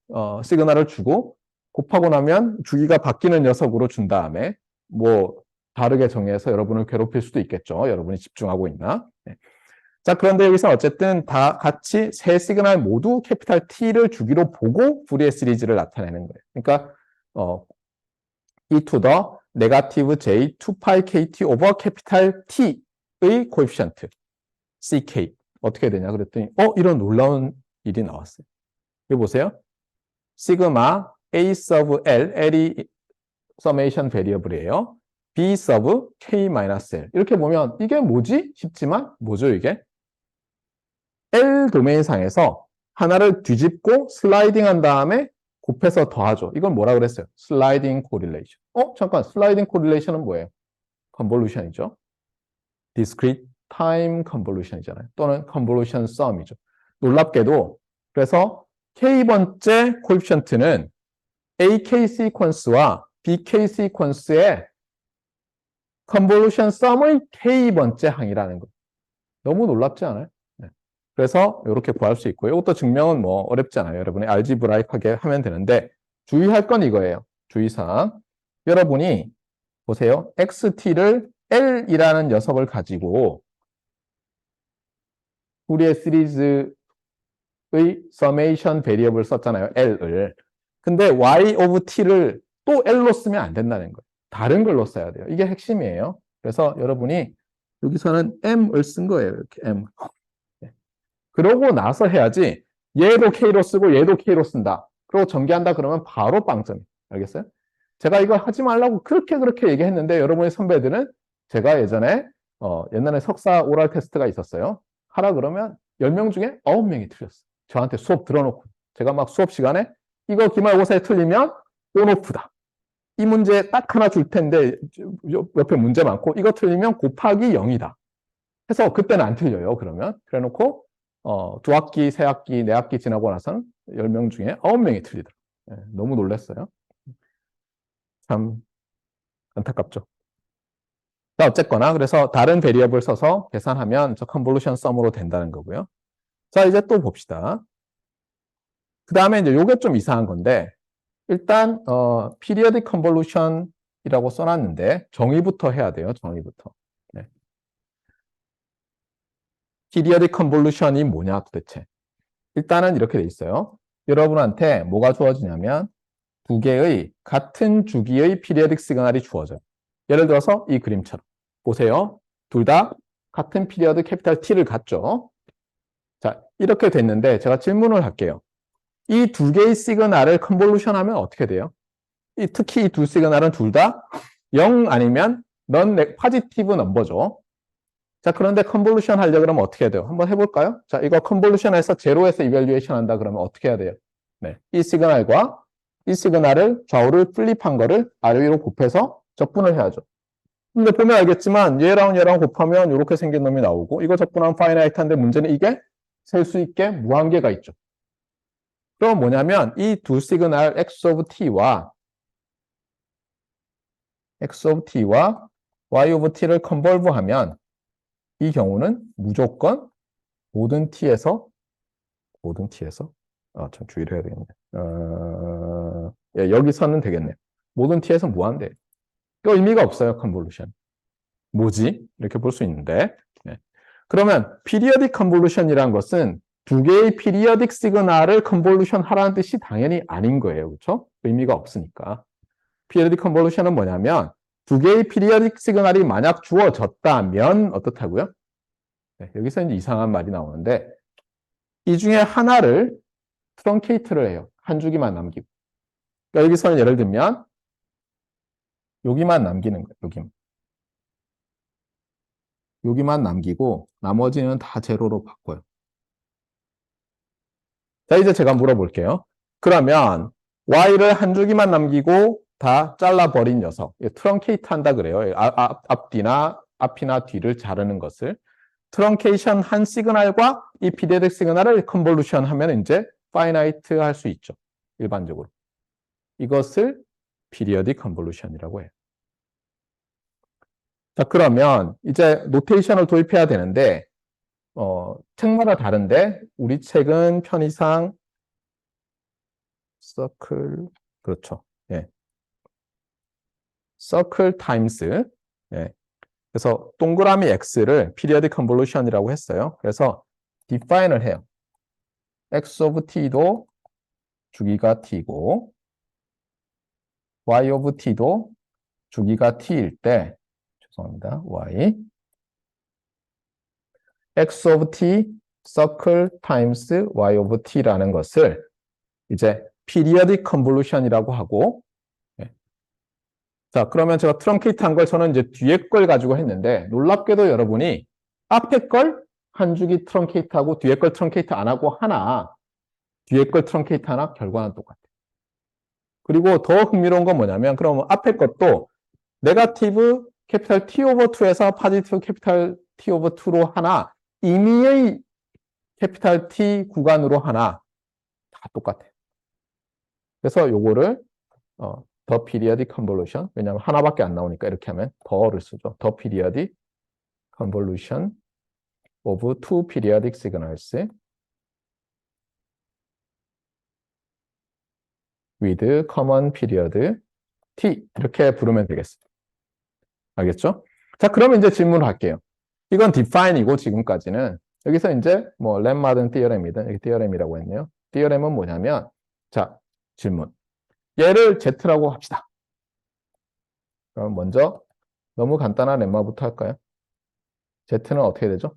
시그널을 주고 곱하고 나면 주기가 바뀌는 녀석으로 준 다음에 뭐 다르게 정의해서 여러분을 괴롭힐 수도 있겠죠. 여러분이 집중하고 있나. 네. 자, 그런데 여기서 어쨌든 다 같이 세 시그널 모두 캐피탈 T를 주기로 보고 푸리에 시리즈를 나타내는 거예요. 그러니까 e to the 네거티브 j 2파이 kt 오버 캐피탈 T의 코에피션트 ck 어떻게 되냐 그랬더니 이런 놀라운 일이 나왔어요. 여기 보세요. 시그마 a sub l, l이 서메이션 베리어블이에요. b sub k 마이너스 l 이렇게 보면 이게 뭐지? 싶지만 뭐죠 이게? L 도메인 상에서 하나를 뒤집고 슬라이딩 한 다음에 곱해서 더하죠. 이건 뭐라 그랬어요? 슬라이딩 코릴레이션. 잠깐 슬라이딩 코릴레이션은 뭐예요? 컨볼루션이죠. discrete time convolution이잖아요. 또는 convolution sum이죠. 놀랍게도 그래서 k번째 코에피션트는 AK 시퀀스와 BK 시퀀스의 컨볼루션 썸의 k번째 항이라는 거. 너무 놀랍지 않아요? 네. 그래서 이렇게 구할 수 있고, 이것도 증명은 뭐 어렵지 않아요. 여러분이 알지브라이크하게 하면 되는데, 주의할 건 이거예요. 주의사항. 여러분이 보세요. xt를 L이라는 녀석을 가지고 우리의 시리즈의 서메이션 베리어블 썼잖아요. L을. 근데 y of t를 또 L로 쓰면 안 된다는 거예요. 다른 걸로 써야 돼요. 이게 핵심이에요. 그래서 여러분이 여기서는 M을 쓴 거예요. 이렇게 M. 그러고 나서 해야지 얘도 K로 쓰고 얘도 K로 쓴다. 그리고 전개한다 그러면 바로 빵점. 알겠어요? 제가 이거 하지 말라고 그렇게 얘기했는데 여러분의 선배들은 제가 옛날에 석사 오랄 테스트가 있었어요. 하라 그러면 10명 중에 9명이 틀렸어요. 저한테 수업 들어놓고. 제가 막 수업 시간에 이거 기말고사에 틀리면 온오프다. 이 문제 딱 하나 줄 텐데 옆에 문제 많고 이거 틀리면 곱하기 0이다. 해서 그때는 안 틀려요. 그러면 그래놓고 2학기, 3학기, 4학기 지나고 나서는 10명 중에 9명이 틀리더라고요. 네, 너무 놀랐어요. 참 안타깝죠. 자, 어쨌거나 그래서 다른 베리어블 써서 계산하면 저 컨볼루션 썸으로 된다는 거고요. 자, 이제 또 봅시다. 그 다음에 이제 요게 좀 이상한 건데 일단 periodic convolution이라고 써놨는데 정의부터 해야 돼요. 정의부터. 네. periodic convolution이 뭐냐 도대체. 일단은 이렇게 돼 있어요. 여러분한테 뭐가 주어지냐면 두 개의 같은 주기의 피리어딕 시그널이 주어져요. 예를 들어서 이 그림처럼 보세요. 둘 다 같은 피리어드 캐피탈 T를 갖죠. 자, 이렇게 됐는데 제가 질문을 할게요. 이 두 개의 시그널을 컨볼루션 하면 어떻게 돼요? 특히 이 두 시그널은 둘 다 0 아니면 파지티브 넘버죠. 자, 그런데 컨볼루션 하려고 그러면 어떻게 해야 돼요? 한번 해볼까요? 자, 이거 컨볼루션에서 제로에서 이밸류에이션 한다 그러면 어떻게 해야 돼요? 네, 이 시그널과 이 시그널을 좌우를 플립한 거를 아래 위로 곱해서 적분을 해야죠. 근데 보면 알겠지만 얘랑 곱하면 이렇게 생긴 놈이 나오고 이거 적분하면 파이나이트한데 문제는 이게 셀 수 있게 무한계가 있죠. 그럼 뭐냐면 이 두 시그널 x of t와 y of t를 컨볼브하면 이 경우는 무조건 모든 t에서 참 주의를 해야 되겠네. 예, 여기서는 되겠네요. 모든 t에서 무한대. 그 의미가 없어요. 컨볼루션. 뭐지? 이렇게 볼 수 있는데. 네. 그러면 periodic convolution이라는 것은 두 개의 periodic 시그널을 컨볼루션 하라는 뜻이 당연히 아닌 거예요. 그렇죠? 의미가 없으니까. periodic convolution은 뭐냐면 두 개의 periodic 시그널이 만약 주어졌다면 어떻다고요? 네, 여기서 이제 이상한 말이 나오는데 이 중에 하나를 트렁케이트를 해요. 한 주기만 남기고. 그러니까 여기서는 예를 들면 여기만 남기는 거예요. 여기만 남기고 나머지는 다 제로로 바꿔요. 자, 이제 제가 물어볼게요. 그러면 y를 한 주기만 남기고 다 잘라버린 녀석. 트렁케이트 한다 그래요. 앞이나 뒤를 자르는 것을. 트렁케이션 한 시그널과 이 피리어딕 시그널을 컨볼루션 하면 이제 파이나이트 할 수 있죠. 일반적으로. 이것을 피리어딕 컨볼루션이라고 해요. 자, 그러면 이제 노테이션을 도입해야 되는데 책마다 다른데 우리 책은 편의상 서클 그렇죠. 예. 서클 타임스. 예. 그래서 동그라미 x를 periodic convolution이라고 했어요. 그래서 define을 해요. x of t도 주기가 t고 y of t도 주기가 t일 때 죄송합니다. x of t circle times y of t라는 것을 이제 periodic convolution이라고 하고 자, 그러면 제가 트렁케이트 한 걸 저는 이제 뒤에 걸 가지고 했는데 놀랍게도 여러분이 앞에 걸 한 주기 트렁케이트 하고 뒤에 걸 트렁케이트 안 하고 하나 뒤에 걸 트렁케이트 하나 결과는 똑같아요. 그리고 더 흥미로운 건 뭐냐면 그럼 앞에 것도 네거티브 캐피탈 T 오버 2에서 파지티브 캐피탈 T 오버 2로 하나 임의의 캐피탈 T 구간으로 하나 다 똑같아요. 그래서 요거를 더 periodic convolution 왜냐하면 하나밖에 안 나오니까 이렇게 하면 더를 쓰죠. 더 periodic convolution of two periodic signals with common period t 이렇게 부르면 되겠습니다. 알겠죠? 자, 그러면 이제 질문을 할게요. 이건 define이고 지금까지는 여기서 이제 뭐 램마든 티어렘이든 여기 티어렘이라고 했네요. 티어렘은 뭐냐면 자, 질문. 얘를 Z라고 합시다. 그럼 먼저 너무 간단한 렘마부터 할까요? Z는 어떻게 되죠?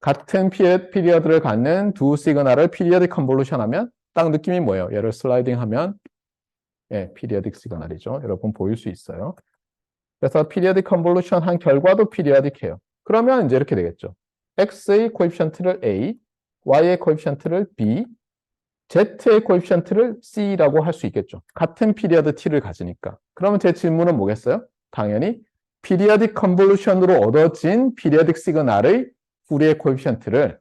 같은 피리어드를 갖는 두 시그널을 피리어딕 컨볼루션 하면 딱 느낌이 뭐예요? 얘를 슬라이딩 하면 예, 피리어딕 시그널이죠. 여러분 보일 수 있어요. 그래서 피리어딕 컨볼루션 한 결과도 피리어딕해요. 그러면 이제 이렇게 되겠죠. x의 코에피션트를 a, y의 코에피션트를 b, z의 코에피션트를 c라고 할 수 있겠죠. 같은 피리어드 t를 가지니까. 그러면 제 질문은 뭐겠어요? 당연히 피리어딕 컨볼루션으로 얻어진 피리어딕 시그널의 푸리에 코에피션트를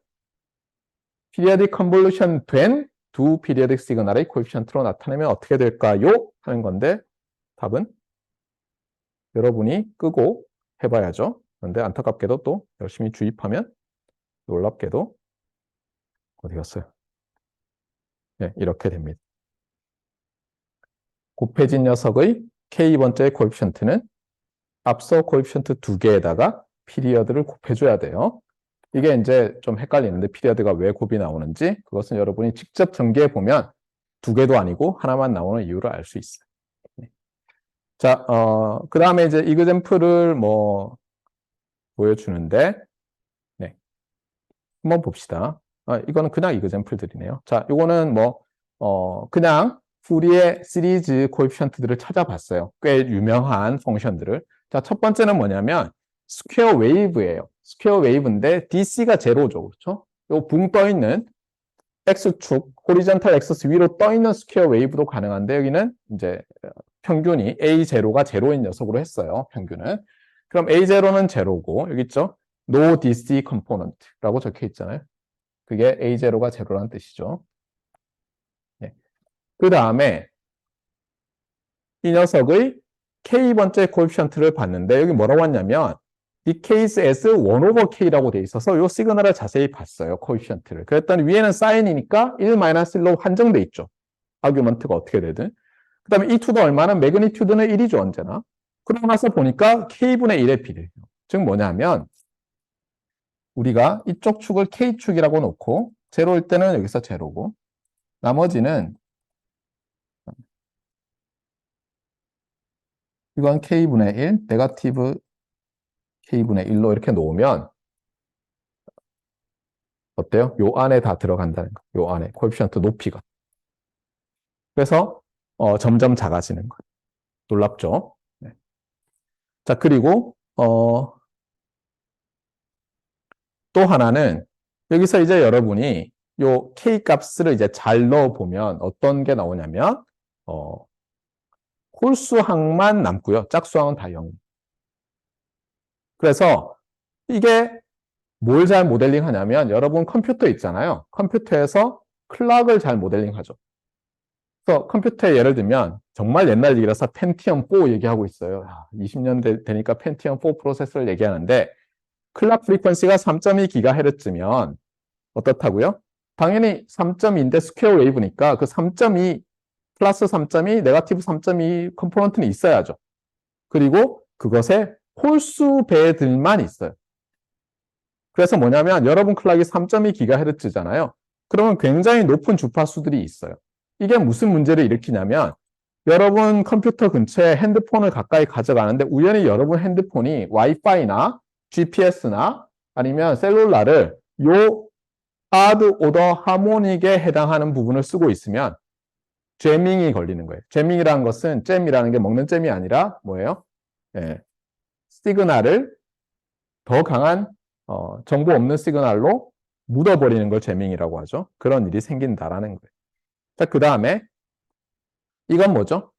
피리어딕 컨볼루션 된 두 피리어딕 시그널의 코에피션트로 나타내면 어떻게 될까요? 하는 건데 답은 여러분이 끄고 해봐야죠. 그런데 안타깝게도 또 열심히 주입하면 놀랍게도 어디 갔어요? 네, 이렇게 됩니다. 곱해진 녀석의 k번째의 코에피션트는 앞서 코에피션트 두 개에다가 피리어드를 곱해줘야 돼요. 이게 이제 좀 헷갈리는데 피리어드가 왜 곱이 나오는지 그것은 여러분이 직접 전개해 보면 두 개도 아니고 하나만 나오는 이유를 알 수 있어요. 네. 자, 그 다음에 이제 이그젬플을 뭐 보여주는데, 네. 한번 봅시다. 이거는 그냥 이그젬플들이네요. 자, 이거는 뭐, 그냥 푸리의 시리즈 코에피션트들을 찾아봤어요. 꽤 유명한 펑션들을. 자, 첫 번째는 뭐냐면, 스퀘어 웨이브예요. 스퀘어 웨이브인데 DC가 제로죠. 그렇죠? 요 붕 떠 있는 X축, 호리전탈 엑서스 위로 떠 있는 스퀘어 웨이브도 가능한데 여기는 이제 평균이 A0가 제로인 녀석으로 했어요. 평균은. 그럼 A0는 제로고 여기 있죠? No DC component라고 적혀 있잖아요. 그게 A0가 제로라는 뜻이죠. 네. 그 다음에 이 녀석의 K번째 코에피션트를 봤는데 여기 뭐라고 했냐면 decays as 1 over K라고 돼 있어서 이 시그널을 자세히 봤어요. 코에피션트를. 그랬더니 위에는 사인이니까 1-1로 한정돼 있죠. 아규먼트가 어떻게 되든. 그 다음에 이 투가 얼마나? 매그니튜드는 1이죠. 언제나. 그러고 나서 보니까 K분의 1의 비례예요. 즉 뭐냐면 우리가 이쪽 축을 K축이라고 놓고 제로일 때는 여기서 제로고 나머지는 이건 K분의 1, 네거티브 K분의 1로 이렇게 놓으면 어때요? 요 안에 다 들어간다는 거. 요 안에 코에피션트 높이가. 그래서 점점 작아지는 거. 놀랍죠? 네. 자, 그리고 또 하나는 여기서 이제 여러분이 요 K 값을 이제 잘 넣어 보면 어떤 게 나오냐면 홀수항만 남고요. 짝수항은 다 0. 그래서 이게 뭘 잘 모델링 하냐면 여러분 컴퓨터 있잖아요. 컴퓨터에서 클락을 잘 모델링 하죠. 그래서 컴퓨터에 예를 들면 정말 옛날 얘기라서 펜티엄 4 얘기하고 있어요. 20년 되니까 펜티엄 4 프로세서를 얘기하는데 클락 프리퀀시가 3.2GHz면 어떻다고요? 당연히 3.2인데 스퀘어 웨이브니까 그 3.2 플러스 3.2, 네거티브 3.2 컴포넌트는 있어야죠. 그리고 그것에 홀수 배들만 있어요. 그래서 뭐냐면 여러분 클락이 3.2GHz잖아요. 그러면 굉장히 높은 주파수들이 있어요. 이게 무슨 문제를 일으키냐면 여러분 컴퓨터 근처에 핸드폰을 가까이 가져가는데 우연히 여러분 핸드폰이 와이파이나 GPS나 아니면 셀룰라를 요 하드 오더 하모닉에 해당하는 부분을 쓰고 있으면 제밍이 걸리는 거예요. 제밍이라는 것은 잼이라는 게 먹는 잼이 아니라 뭐예요? 예, 시그널을 더 강한 정보 없는 시그널로 묻어버리는 걸 제밍이라고 하죠. 그런 일이 생긴다라는 거예요. 자, 그 다음에 이건 뭐죠?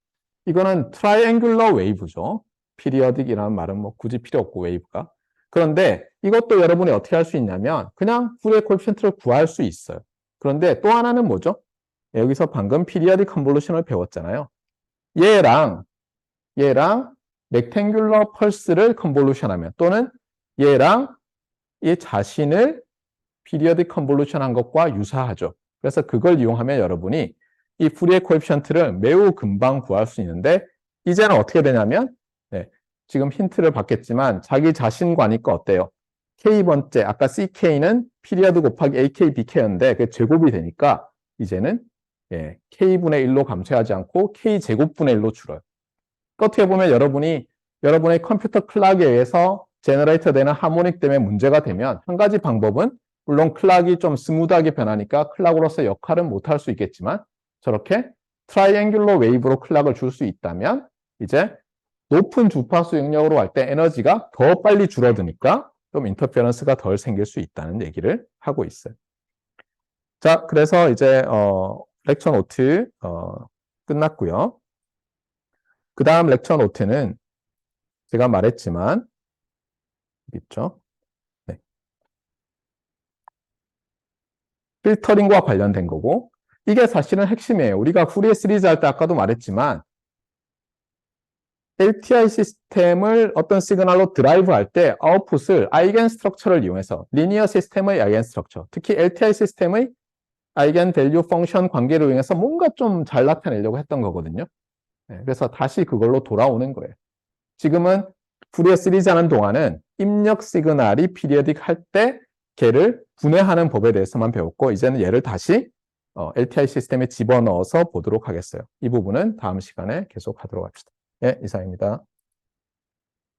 이거는 트라이앵귤러 웨이브죠. 피리어딕이라는 말은 뭐 굳이 필요 없고 웨이브가. 그런데 이것도 여러분이 어떻게 할 수 있냐면 그냥 푸리에 코에피션트를 구할 수 있어요. 그런데 또 하나는 뭐죠? 여기서 방금 피리어딕 컨볼루션을 배웠잖아요. 얘랑 렉탱귤러 펄스를 컨볼루션하면 또는 얘랑 이 자신을 피리어딕 컨볼루션 한 것과 유사하죠. 그래서 그걸 이용하면 여러분이 이 푸리에 코에피션트를 매우 금방 구할 수 있는데 이제는 어떻게 되냐면 지금 힌트를 받겠지만 자기 자신과니까 어때요? K번째, 아까 CK는 피리어드 곱하기 AK, BK였는데 그게 제곱이 되니까 이제는 K분의 1로 감소하지 않고 K제곱분의 1로 줄어요. 어떻게 보면 여러분의 컴퓨터 클락에 의해서 제너레이터 되는 하모닉 때문에 문제가 되면 한 가지 방법은 물론 클락이 좀 스무드하게 변하니까 클락으로서 역할은 못할 수 있겠지만 저렇게 트라이앵귤러 웨이브로 클락을 줄 수 있다면 이제 높은 주파수 영역으로 갈 때 에너지가 더 빨리 줄어드니까 좀 인터페런스가 덜 생길 수 있다는 얘기를 하고 있어요. 자, 그래서 이제 렉처 노트 끝났고요. 그 다음 렉처 노트는 제가 말했지만 있죠. 네. 필터링과 관련된 거고 이게 사실은 핵심이에요. 우리가 후리에 시리즈 할 때 아까도 말했지만 LTI 시스템을 어떤 시그널로 드라이브 할 때 아웃풋을 아이겐 스트럭처를 이용해서 리니어 시스템의 아이겐 스트럭처, 특히 LTI 시스템의 아이겐 밸류 펑션 관계로 이용해서 뭔가 좀 잘 나타내려고 했던 거거든요. 그래서 다시 그걸로 돌아오는 거예요. 지금은 푸리에 시리즈 하는 동안은 입력 시그널이 피리어딕 할 때 걔를 분해하는 법에 대해서만 배웠고 이제는 얘를 다시 LTI 시스템에 집어넣어서 보도록 하겠어요. 이 부분은 다음 시간에 계속 하도록 합시다. 네, 이상입니다.